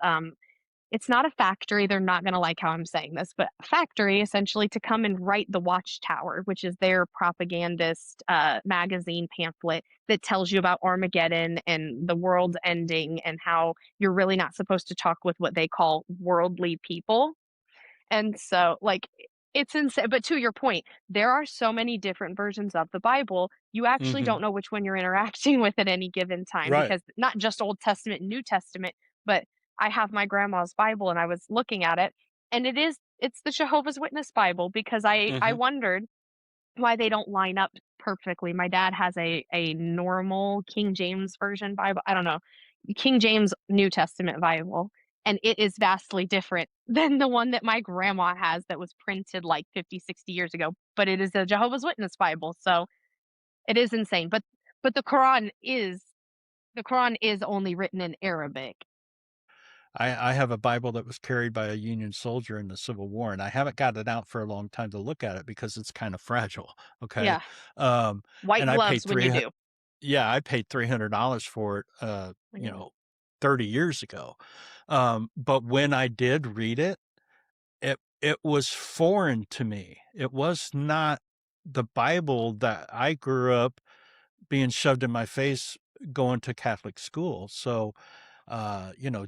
it's not a factory. They're not going to like how I'm saying this, but a factory essentially to come and write the Watchtower, which is their propagandist magazine pamphlet that tells you about Armageddon and the world ending and how you're really not supposed to talk with what they call worldly people. And so, like, it's insane. But to your point, there are so many different versions of the Bible. You actually Mhm. don't know which one you're interacting with at any given time Right. because not just Old Testament and New Testament, but I have my grandma's Bible and I was looking at it and it's the Jehovah's Witness Bible because I Mhm. wondered why they don't line up perfectly. My dad has a normal King James version Bible. I don't know. King James New Testament Bible, and it is vastly different than the one that my grandma has that was printed like 50, 60 years ago, but it is a Jehovah's Witness Bible. So it is insane. But the Quran is only written in Arabic. I have a Bible that was carried by a Union soldier in the Civil War, and I haven't got it out for a long time to look at it because it's kind of fragile. Okay. Yeah. Um, White and I paid gloves when you do. yeah, I paid $300 for it, Yeah. 30 years ago. But when I did read it, it was foreign to me. It was not the Bible that I grew up being shoved in my face going to Catholic school. So,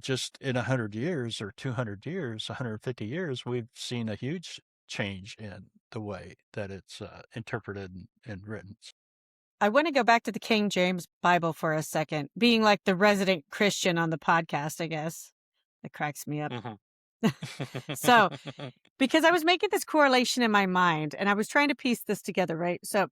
just in 100 years or 200 years, 150 years, we've seen a huge change in the way that it's interpreted and written. I want to go back to the King James Bible for a second, being like the resident Christian on the podcast, I guess. That cracks me up. Mhm. So, because I was making this correlation in my mind and I was trying to piece this together, right? So,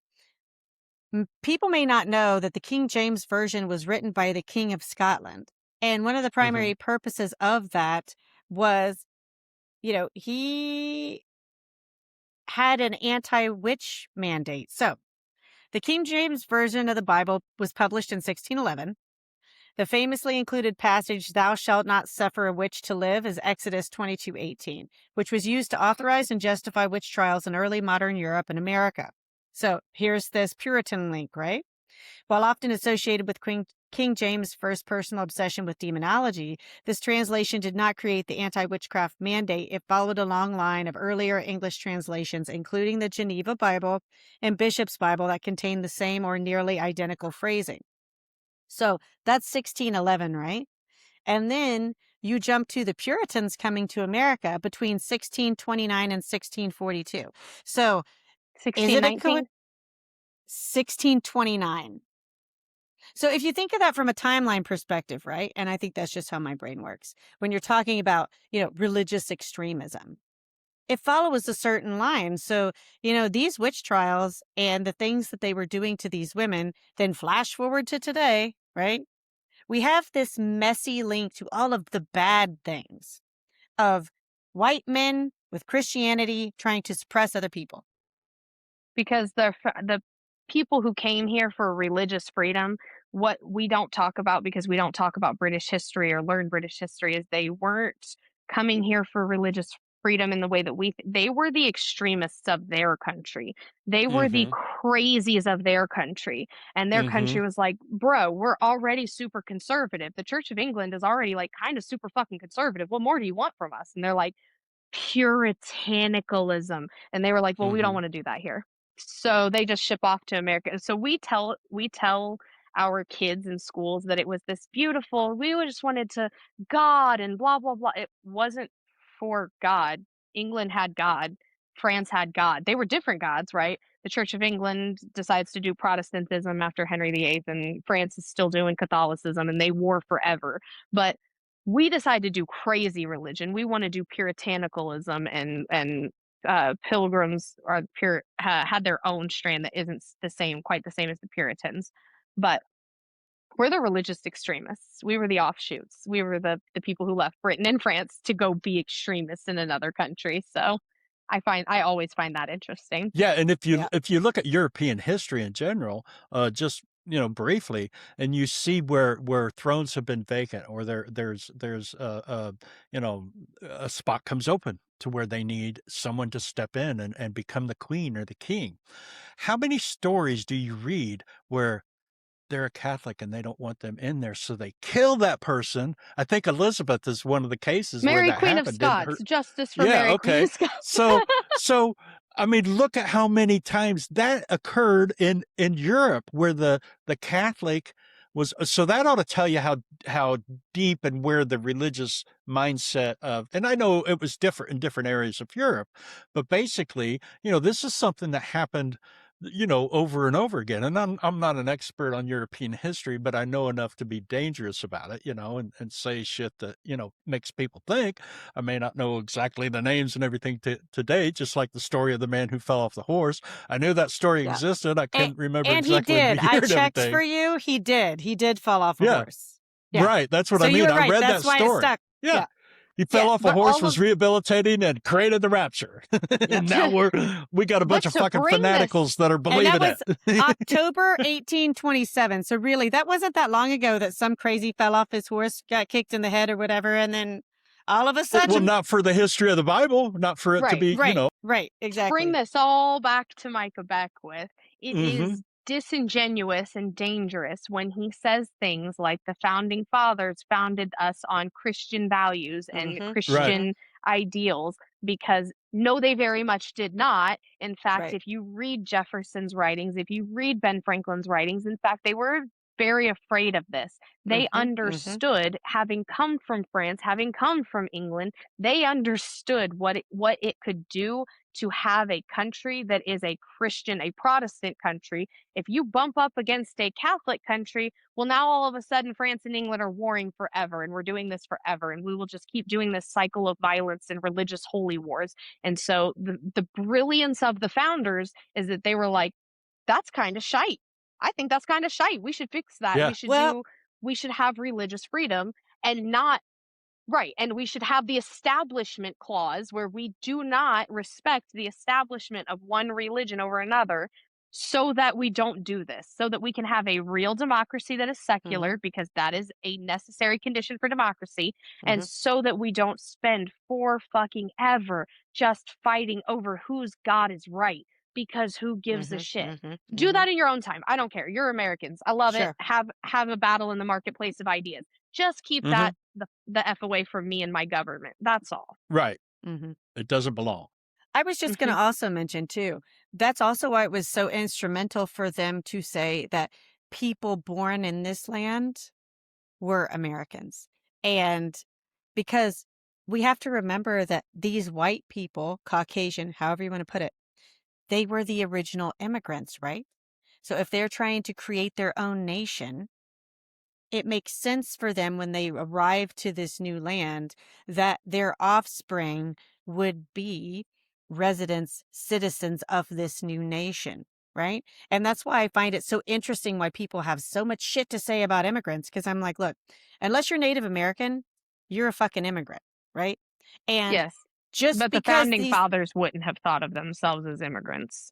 people may not know that the King James Version was written by the King of Scotland. And one of the Mhm. primary purposes of that was, he had an anti-witch mandate. So, the King James Version of the Bible was published in 1611. The famously included passage, "Thou shalt not suffer a witch to live," is Exodus 22:18, which was used to authorize and justify witch trials in early modern Europe and America. So here's this Puritan link, right? While often associated with King James' first personal obsession with demonology, this translation did not create the anti-witchcraft mandate. It followed a long line of earlier English translations, including the Geneva Bible and Bishop's Bible, that contained the same or nearly identical phrasing. So that's 1611, right? And then you jump to the Puritans coming to America between 1629 and 1642. So is it a 1619? 1629? So if you think of that from a timeline perspective, right? And I think that's just how my brain works. When you're talking about, religious extremism, it follows a certain line. So, these witch trials and the things that they were doing to these women, then flash forward to today, right? We have this messy link to all of the bad things of white men with Christianity trying to suppress other people. Because the people who came here for religious freedom, what we don't talk about, because we don't talk about British history or learn British history, is they weren't coming here for religious freedom in the way that they were the extremists of their country. They were the crazies of their country. And their country was like, bro, we're already super conservative. The Church of England is already like kind of super fucking conservative. What more do you want from us? And they're like, puritanicalism. And they were like, well, we don't want to do that here. So they just ship off to America. So we tell our kids in schools that it was this beautiful, we just wanted to God and blah, blah, blah. It wasn't for God. England had God. France had God. They were different gods, right? The Church of England decides to do Protestantism after Henry VIII, and France is still doing Catholicism, and they war forever. But we decide to do crazy religion. We want to do puritanicalism, and pilgrims had their own strand that isn't quite the same as the Puritans. But we're the religious extremists. We were the offshoots. We were the people who left Britain and France to go be extremists in another country. So I always find that interesting. Yeah, and if you look at European history in general, just briefly, and you see where thrones have been vacant, or there's a spot comes open to where they need someone to step in and become the queen or the king. How many stories do you read where they're a Catholic and they don't want them in there, so they kill that person? I think Elizabeth is one of the cases where Mary that Queen happened. of Scots, justice for Yeah, Mary Queen okay. of Scots. So I mean, look at how many times that occurred in Europe, where the Catholic was. So that ought to tell you how deep and where the religious mindset of, and I know it was different in different areas of Europe, but basically, this is something that happened, over and over again. And I'm not an expert on European history, but I know enough to be dangerous about it, and say shit that, makes people think. I may not know exactly the names and everything today, just like the story of the man who fell off the horse. I knew that story existed. I couldn't remember exactly And he did. the year I and checked everything. for you. He did fall off a horse. Yeah. Right. That's what So I mean. you were I right. read That's that why story. it stuck. Yeah. He fell off a horse, was rehabilitating, and created the rapture. And now we got a bunch of fucking fanaticals that are believing it. it. October 1827. So really, that wasn't that long ago that some crazy fell off his horse, got kicked in the head or whatever, and then all of a sudden... Well, not for the history of the Bible, not for it to be, Right, exactly. Bring this all back to Micah Beckwith. It is disingenuous and dangerous when he says things like the founding fathers founded us on Christian values and Christian ideals, because no, they very much did not. In fact, if you read Jefferson's writings, if you read Ben Franklin's writings, in fact, they were very afraid of this. They understood, having come from France, having come from England, they understood what it could do to have a country that is a Christian, a Protestant country. If you bump up against a Catholic country, well, now all of a sudden France and England are warring forever, and we're doing this forever, and we will just keep doing this cycle of violence and religious holy wars. And so the brilliance of the founders is that they were like, that's kind of shite. I think that's kind of shite. We should fix that. Yeah. We should have religious freedom, and not right. And we should have the establishment clause, where we do not respect the establishment of one religion over another. so that we don't do this, so that we can have a real democracy that is secular, Mhm. because that is a necessary condition for democracy, and Mhm. so that we don't spend for fucking ever just fighting over whose God is right, because who gives a Mhm. shit? Mhm. Do Mhm. that in your own time. I don't care. You're Americans. I love it. Sure. Have a battle in the marketplace of ideas. Just keep Mhm. that the F away from me and my government. That's all. Right. Mhm. It doesn't belong. I was just going Mhm. to also mention too, that's also why it was so instrumental for them to say that people born in this land were Americans. And because we have to remember that these white people, Caucasian, however you want to put it, they were the original immigrants, right? So if they're trying to create their own nation, it makes sense for them when they arrive to this new land that their offspring would be residents, citizens of this new nation, right? And that's why I find it so interesting why people have so much shit to say about immigrants. Cause I'm like, look, unless you're Native American, you're a fucking immigrant, right? And Yes. just But the because founding these fathers wouldn't have thought of themselves as immigrants.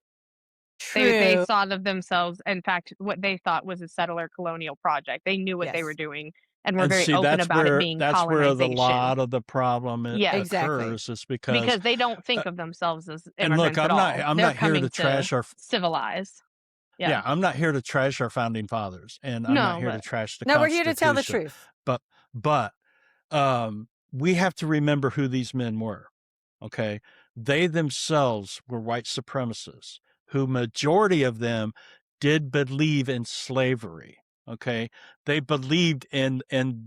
They true, thought of themselves, in fact, what they thought was a settler colonial project. They knew what they were yes, doing and were And very see, open about it being that's where the colonization. lot of the problem Yes, exactly. occurs is because because they don't uh, think of themselves as and look, immigrants at all. I'm They're not here coming to to trash our civilize. Yeah. yeah, I'm not here to trash our founding fathers, and I'm not No, here to but trash the No, we're here to tell the Constitution. truth. But but we have to remember who these men were. Okay, they themselves were white supremacists, who majority of them did believe in slavery. Okay, they believed in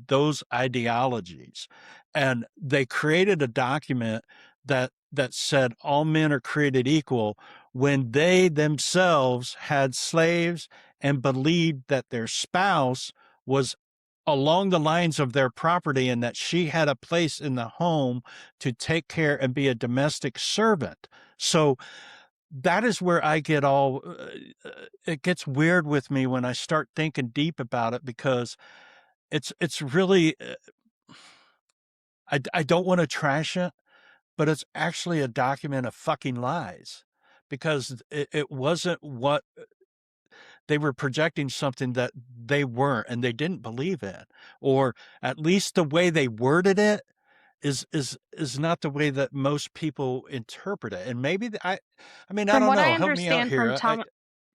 those ideologies, and they created a document that said all men are created equal when they themselves had slaves and believed that their spouse was along the lines of their property and that she had a place in the home to take care and be a domestic servant. So that is where I get all it gets weird with me when I start thinking deep about it, because it's really I don't want to trash it, but it's actually a document of fucking lies, because it wasn't what they were projecting, something that they weren't and they didn't believe in, or at least the way they worded it is not the way that most people interpret it. And maybe I mean, I From don't what I know. Help me out understand here.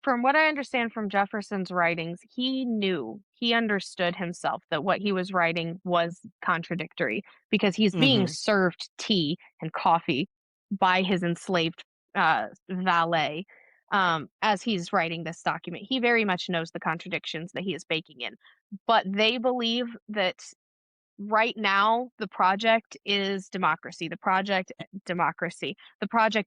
from what I understand from Jefferson's writings, he understood himself that what he was writing was contradictory, because he's being Mhm. served tea and coffee by his enslaved valet as he's writing this document. He very much knows the contradictions that he is baking in, but they believe that right now the project is democracy. The project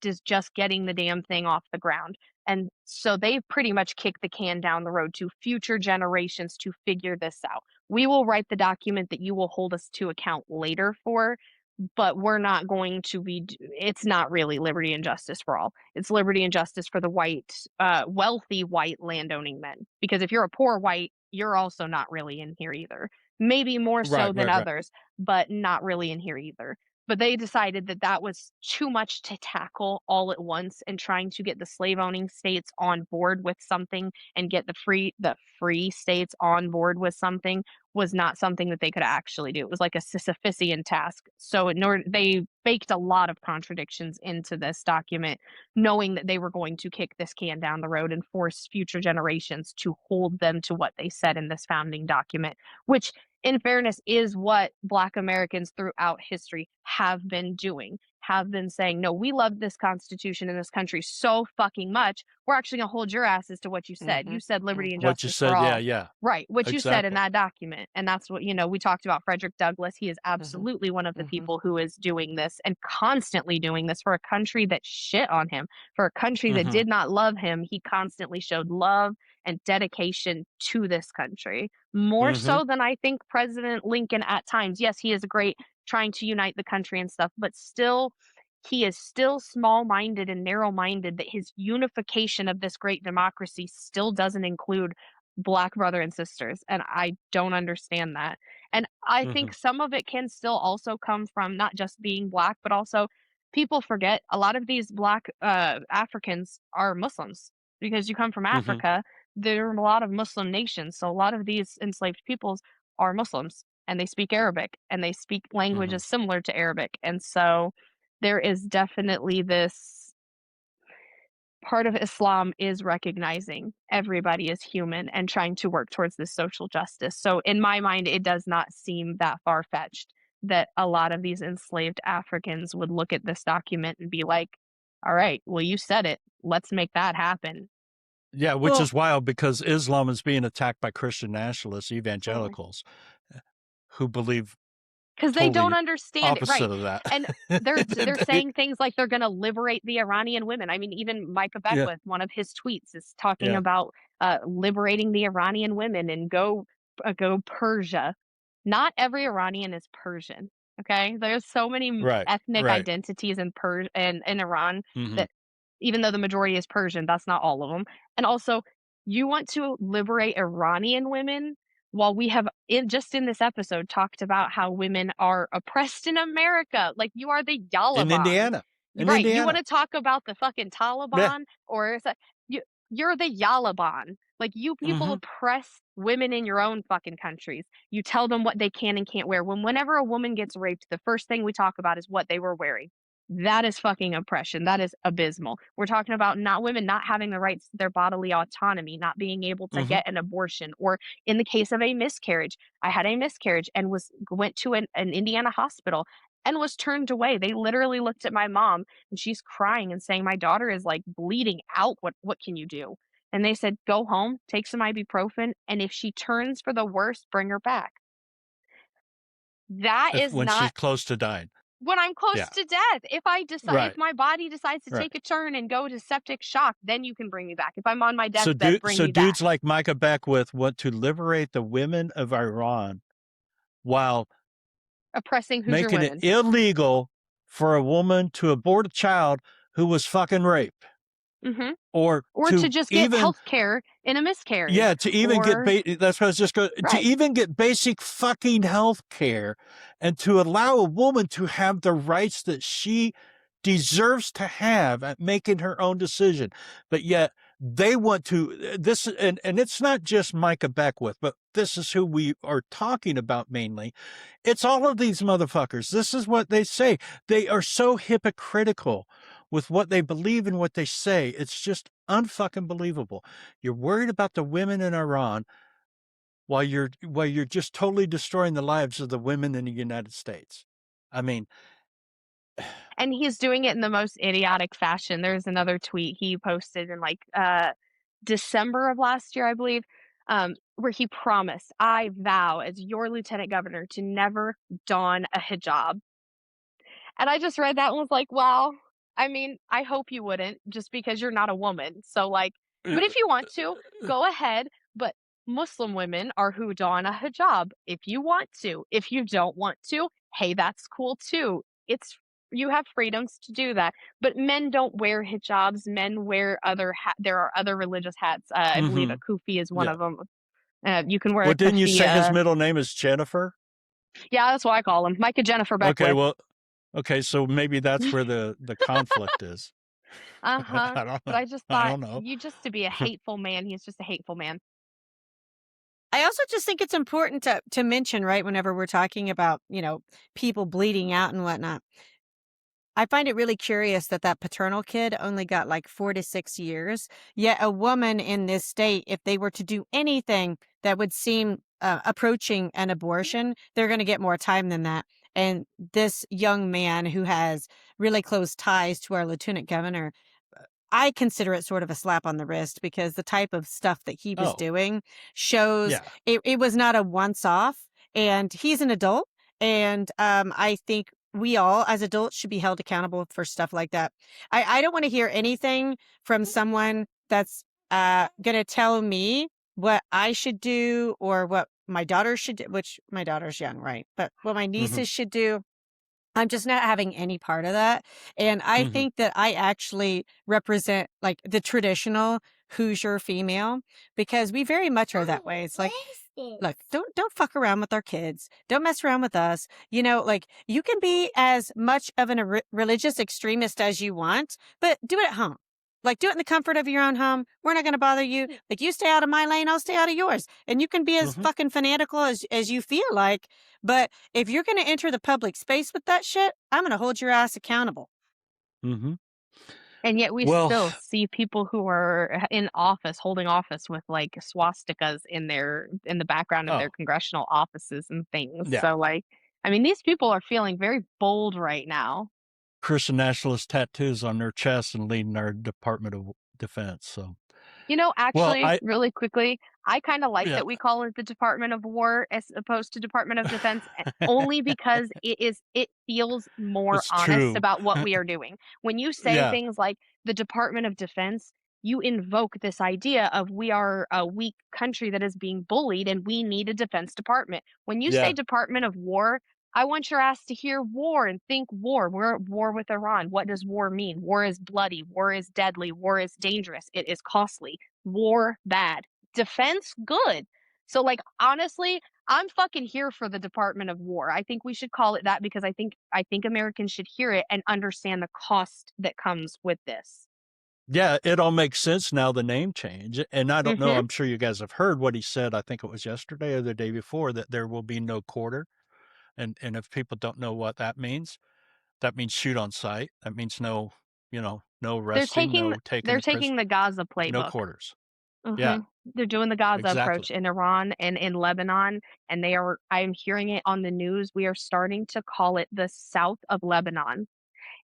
is just getting the damn thing off the ground. And so they pretty much kick the can down the road to future generations to figure this out. We will write the document that you will hold us to account later for, but we're not going to be it's not really liberty and justice for all. It's liberty and justice for the white wealthy white landowning men, because if you're a poor white, you're also not really in here either. Maybe more so Right, than right, right. others, but not really in here either. But they decided that that was too much to tackle all at once, and trying to get the slave owning states on board with something and get the free states on board with something was not something that they could actually do. It was like a Sisyphusian task. So in order, they baked a lot of contradictions into this document, knowing that they were going to kick this can down the road and force future generations to hold them to what they said in this founding document, which in fairness is what Black Americans throughout history have been doing, have been saying, no, we love this Constitution in this country so fucking much, we're actually going to hold your asses to what you said. You Mhm. said liberty and Mhm. What you justice for said, yeah, all. yeah. Right, what you said in Exactly. that document. And that's what, we talked about Frederick Douglass. He is Mhm. absolutely one of the Mhm. people who is doing this and constantly doing this for a country that shit on him, for a country that Mhm. did not love him. He constantly showed love and dedication to this country, more Mhm. so than I think President Lincoln at times. Yes, he is great trying to unite the country and stuff, but still, he is still small minded and narrow minded, that his unification of this great democracy still doesn't include Black brother and sisters. And I don't understand that. And I think Mhm. some of it can still also come from not just being Black, but also people forget a lot of these Black Africans are Muslims. because you come from Mhm. Africa. There are a lot of Muslim nations, so a lot of these enslaved peoples are Muslims, and they speak Arabic, and they speak languages similar to Arabic, and so there is definitely this part of Islam is recognizing everybody is human and trying to work towards this social justice. So in my mind, it does not seem that far-fetched that a lot of these enslaved Africans would look at this document and be like, all right, well, you said it. Let's make that happen. Yeah, which Well, is wild because Islam is being attacked by Christian nationalists, Totally. evangelicals, who believe Because they don't totally understand it, right? opposite of that. And they're They- saying things like they're going to liberate the Iranian women. I mean, even Micah yeah, Beckwith, one of his tweets, is talking yeah, about liberating the Iranian women and go Persia. Not every Iranian is Persian. Okay, there's so many right, ethnic right. identities in in Iran Hmm. that even though the majority is Persian, that's not all of them. And also, you want to liberate Iranian women while we have just in this episode talked about how women are oppressed in America. Like you are the In Yalaban. Indiana, in Right. You want Indiana. to talk about the fucking Yeah. Taliban or is that you're the Yalaban. Like you people Hmm. oppress women in your own fucking countries. You tell them what they can and can't wear. Whenever a woman gets raped, the first thing we talk about is what they were wearing. That is fucking oppression. That is abysmal. We're talking about not women not having the rights to their bodily autonomy, not being able to Hmm. get an abortion, or in the case of a miscarriage, I had a miscarriage and went to an Indiana hospital and was turned away. They literally looked at my mom and she's crying and saying, "My daughter is like bleeding out. What can you do?" And they said, "Go home, take some ibuprofen, and if she turns for the worst, bring her back." That is When she's not close to dying. when I'm close Yeah, to death. If I decide, if right, my body decides to right. take a turn and go to septic shock, then you can bring me back. If I'm on my deathbed, bring So me back. dudes like Micah Beckwith want to liberate the women of Iran while Oppressing Hoosier making it women. illegal for a woman to abort a child who was fucking raped, Mm-hmm. or Or to to just get even, health care in a miscarriage. yeah, to even or, get that's what I was just going to right. even get basic fucking health care, and to allow a woman to have the rights that she deserves to have at making her own decision. But yet they want to this, and it's not just Micah Beckwith, but this is who we are talking about mainly. It's all of these motherfuckers. This is what they say. They are so hypocritical with what they believe and what they say. It's just unfucking believable. You're worried about the women in Iran while you're just totally destroying the lives of the women in the United States. I mean, And he's doing it in the most idiotic fashion. There's another tweet he posted in like December of last year, I believe, where he promised, "I vow as your lieutenant governor to never don a hijab." And I just read that and was like, wow. I mean, I hope you wouldn't just because you're not a woman. So, like, but if you want to, go ahead. But Muslim women are who don a hijab if you want to. If you don't want to, hey, that's cool too. You have freedoms to do that. But men don't wear hijabs. Men wear there are other religious hats. I believe a kufi is one yeah. of them. You can wear Well, a didn't you say his keffiyeh. middle name is Jennifer? Yeah, that's what I call him. Micah Jennifer Okay, Beckwith. well, okay, so maybe that's where the conflict is. Uh-huh. I don't But know. I just I thought don't know. you just to be a hateful man, he's just a hateful man. I also just think it's important to mention, right, whenever we're talking about, people bleeding out and whatnot. I find it really curious that paternal kid only got like 4 to 6 years. Yet a woman in this state, if they were to do anything that would seem approaching an abortion, they're going to get more time than that. And this young man who has really close ties to our lieutenant governor, I consider it sort of a slap on the wrist because the type of stuff that he was Oh, doing shows yeah. it was not a once off. And he's an adult. And I think we all as adults should be held accountable for stuff like that. I don't want to hear anything from someone that's going to tell me what I should do or what my daughter should do, which my daughter's young, right? But what my Mhm. nieces should do. I'm just not having any part of that. And I Mhm. think that I actually represent like the traditional Hoosier female because we very much are that way. It's like, look, don't fuck around with our kids. Don't mess around with us. Like you can be as much of an religious extremist as you want, but do it at home. Like, do it in the comfort of your own home. We're not going to bother you. Like, you stay out of my lane, I'll stay out of yours. And you can be as fucking fanatical as you feel like. But if you're going to enter the public space with that shit, I'm going to hold your ass accountable. Mm-hmm. And yet we still see people who are in office, holding office with like swastikas in the background of their congressional offices and things. Yeah. So like, I mean, these people are feeling very bold right now. Christian Nationalist tattoos on their chest and leading our Department of Defense. So, you know, actually, well, really quickly, I kind of like that we call it the Department of War as opposed to Department of Defense, only because it feels more honest about what we are doing. When you say things like the Department of Defense, you invoke this idea of we are a weak country that is being bullied and we need a defense department. When you say Department of War, I want your ass to hear war and think war. We're at war with Iran. What does war mean? War is bloody. War is deadly. War is dangerous. It is costly. War, bad. Defense, good. So, like, honestly, I'm fucking here for the Department of War. I think we should call it that because I think Americans should hear it and understand the cost that comes with this. Yeah, it all makes sense now, the name change. And I don't know, I'm sure you guys have heard what he said, I think it was yesterday or the day before, that there will be no quarter. And if people don't know what that means shoot on sight. That means no, no resting, no taking they're taking the Gaza playbook. No quarters. Yeah. They're doing the Gaza approach in Iran and in Lebanon, and I'm hearing it on the news. We are starting to call it the south of Lebanon.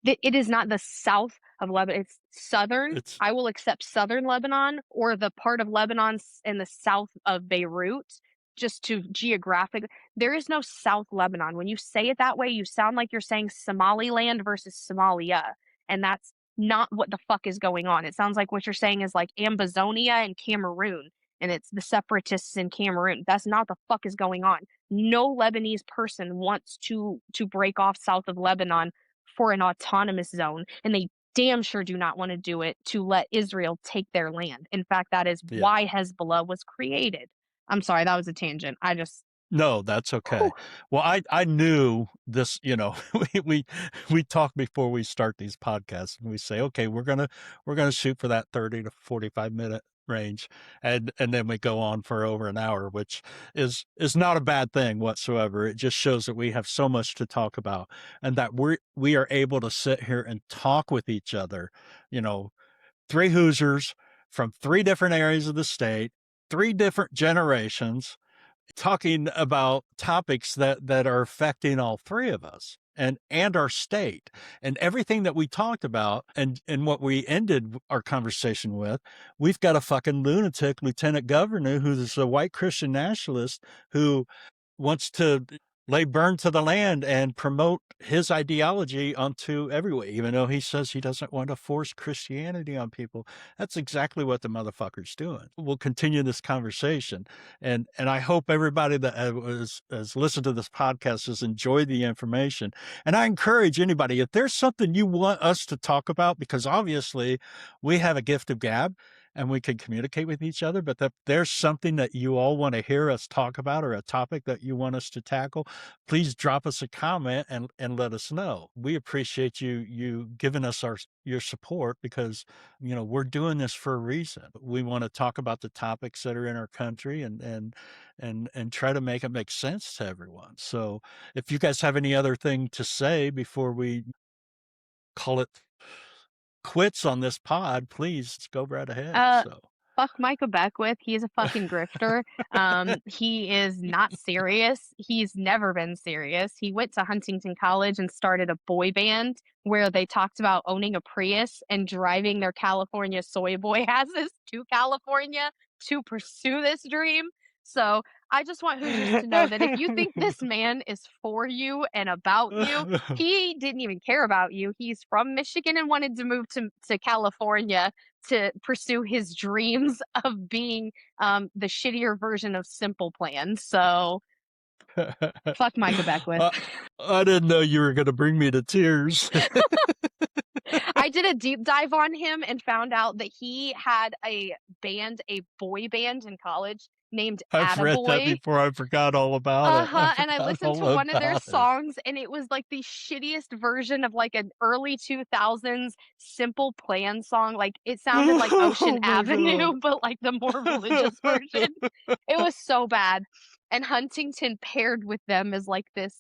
It is not the south of Lebanon. It's southern. I will accept southern Lebanon or the part of Lebanon in the south of Beirut, just to geographic. There is no South Lebanon. When you say it that way, you sound like you're saying Somaliland versus Somalia. And that's not what the fuck is going on. It sounds like what you're saying is like Ambazonia and Cameroon, and it's the separatists in Cameroon. That's not what the fuck is going on. No Lebanese person wants to break off south of Lebanon for an autonomous zone, and they damn sure do not want to do it to let Israel take their land. In fact, that is why Hezbollah was created. I'm sorry, that was a tangent. No, that's okay. Well, I knew this, we talk before we start these podcasts and we say, okay, we're going to shoot for that 30 to 45 minute range. And then we go on for over an hour, which is not a bad thing whatsoever. It just shows that we have so much to talk about and that we are able to sit here and talk with each other, three Hoosiers from three different areas of the state, three different generations, talking about topics that are affecting all three of us and our state, and everything that we talked about and what we ended our conversation with. We've got a fucking lunatic lieutenant governor who's a white Christian nationalist who wants to lay burn to the land and promote his ideology onto everyone, even though he says he doesn't want to force Christianity on people. That's exactly what the motherfucker's doing. We'll continue this conversation. And I hope everybody that has listened to this podcast has enjoyed the information. And I encourage anybody, if there's something you want us to talk about, because obviously we have a gift of gab, and we can communicate with each other. But if there's something that you all want to hear us talk about or a topic that you want us to tackle, please drop us a comment and let us know. We appreciate you giving us your support because, we're doing this for a reason. We want to talk about the topics that are in our country and try to make it make sense to everyone. So if you guys have any other thing to say before we call it quits on this pod, please go right ahead. Fuck Micah Beckwith. He is a fucking grifter. He is not serious. He's never been serious. He went to Huntington College and started a boy band where they talked about owning a Prius and driving their California soy boy asses to California to pursue this dream. So I just want Hoosiers to know that if you think this man is for you and about you, he didn't even care about you. He's from Michigan and wanted to move to California to pursue his dreams of being the shittier version of Simple Plan. So fuck Micah Beckwith. I didn't know you were going to bring me to tears. I did a deep dive on him and found out that he had a boy band in college named I've read that Attaboy. before. I forgot all about it. And I listened to all one of their about it. songs, and it was like the shittiest version of like an early 2000s Simple Plan song. Like it sounded like Ocean Oh my Avenue, God. but like the more religious version. It was so bad. And Huntington paired with them as like this.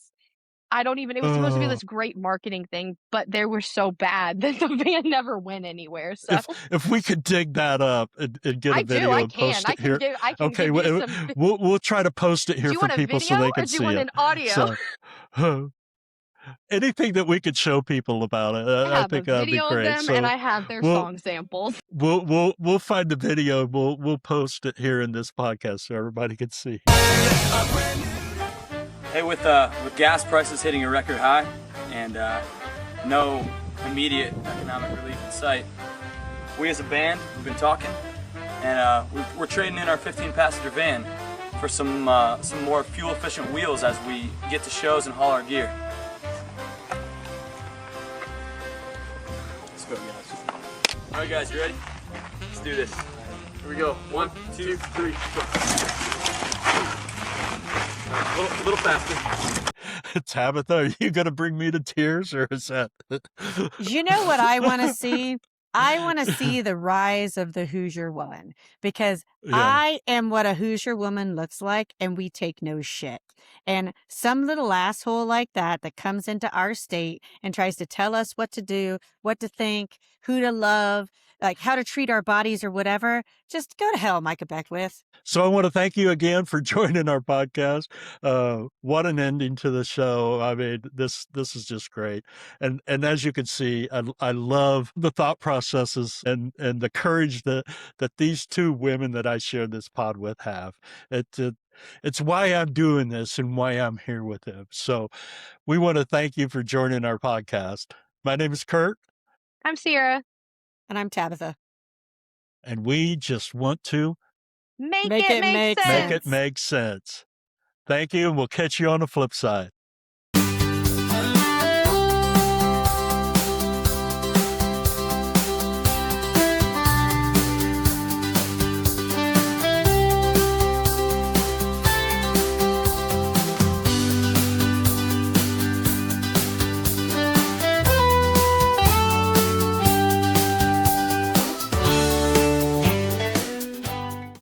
It was supposed to be this great marketing thing, but they were so bad that the band never went anywhere. So If we could dig that up and get a video and post it here. I can Okay, give you some. we'll try to post it here Do you for want a people video so they or can do you see want it. an audio? So, anything that we could show people about it, I I have a think that'd be video of great. them, So and I have their we'll song samples. we'll find the video. We'll post it here in this podcast so everybody can see. Hey, with gas prices hitting a record high and no immediate economic relief in sight, we as a band, we've been talking, and we're trading in our 15-passenger van for some more fuel-efficient wheels as we get to shows and haul our gear. Let's go, guys. All right, guys, you ready? Let's do this. Here we go. 1, 2, 3, go. A little faster. Tabitha, are you going to bring me to tears, or is that? You know what I want to see? I want to see the rise of the Hoosier woman, because I am what a Hoosier woman looks like, and we take no shit. And some little asshole like that comes into our state and tries to tell us what to do, what to think, who to love, like how to treat our bodies or whatever. Just go to hell, Micah Beckwith. So I want to thank you again for joining our podcast. What an ending to the show. I mean, this is just great. And as you can see, I love the thought processes and the courage that these two women that I shared this pod with have. It's why I'm doing this and why I'm here with them. So we want to thank you for joining our podcast. My name is Kurt. I'm Sierra. And I'm Tabitha. And we just want to make it make sense. Make it make sense. Thank you, and we'll catch you on the flip side.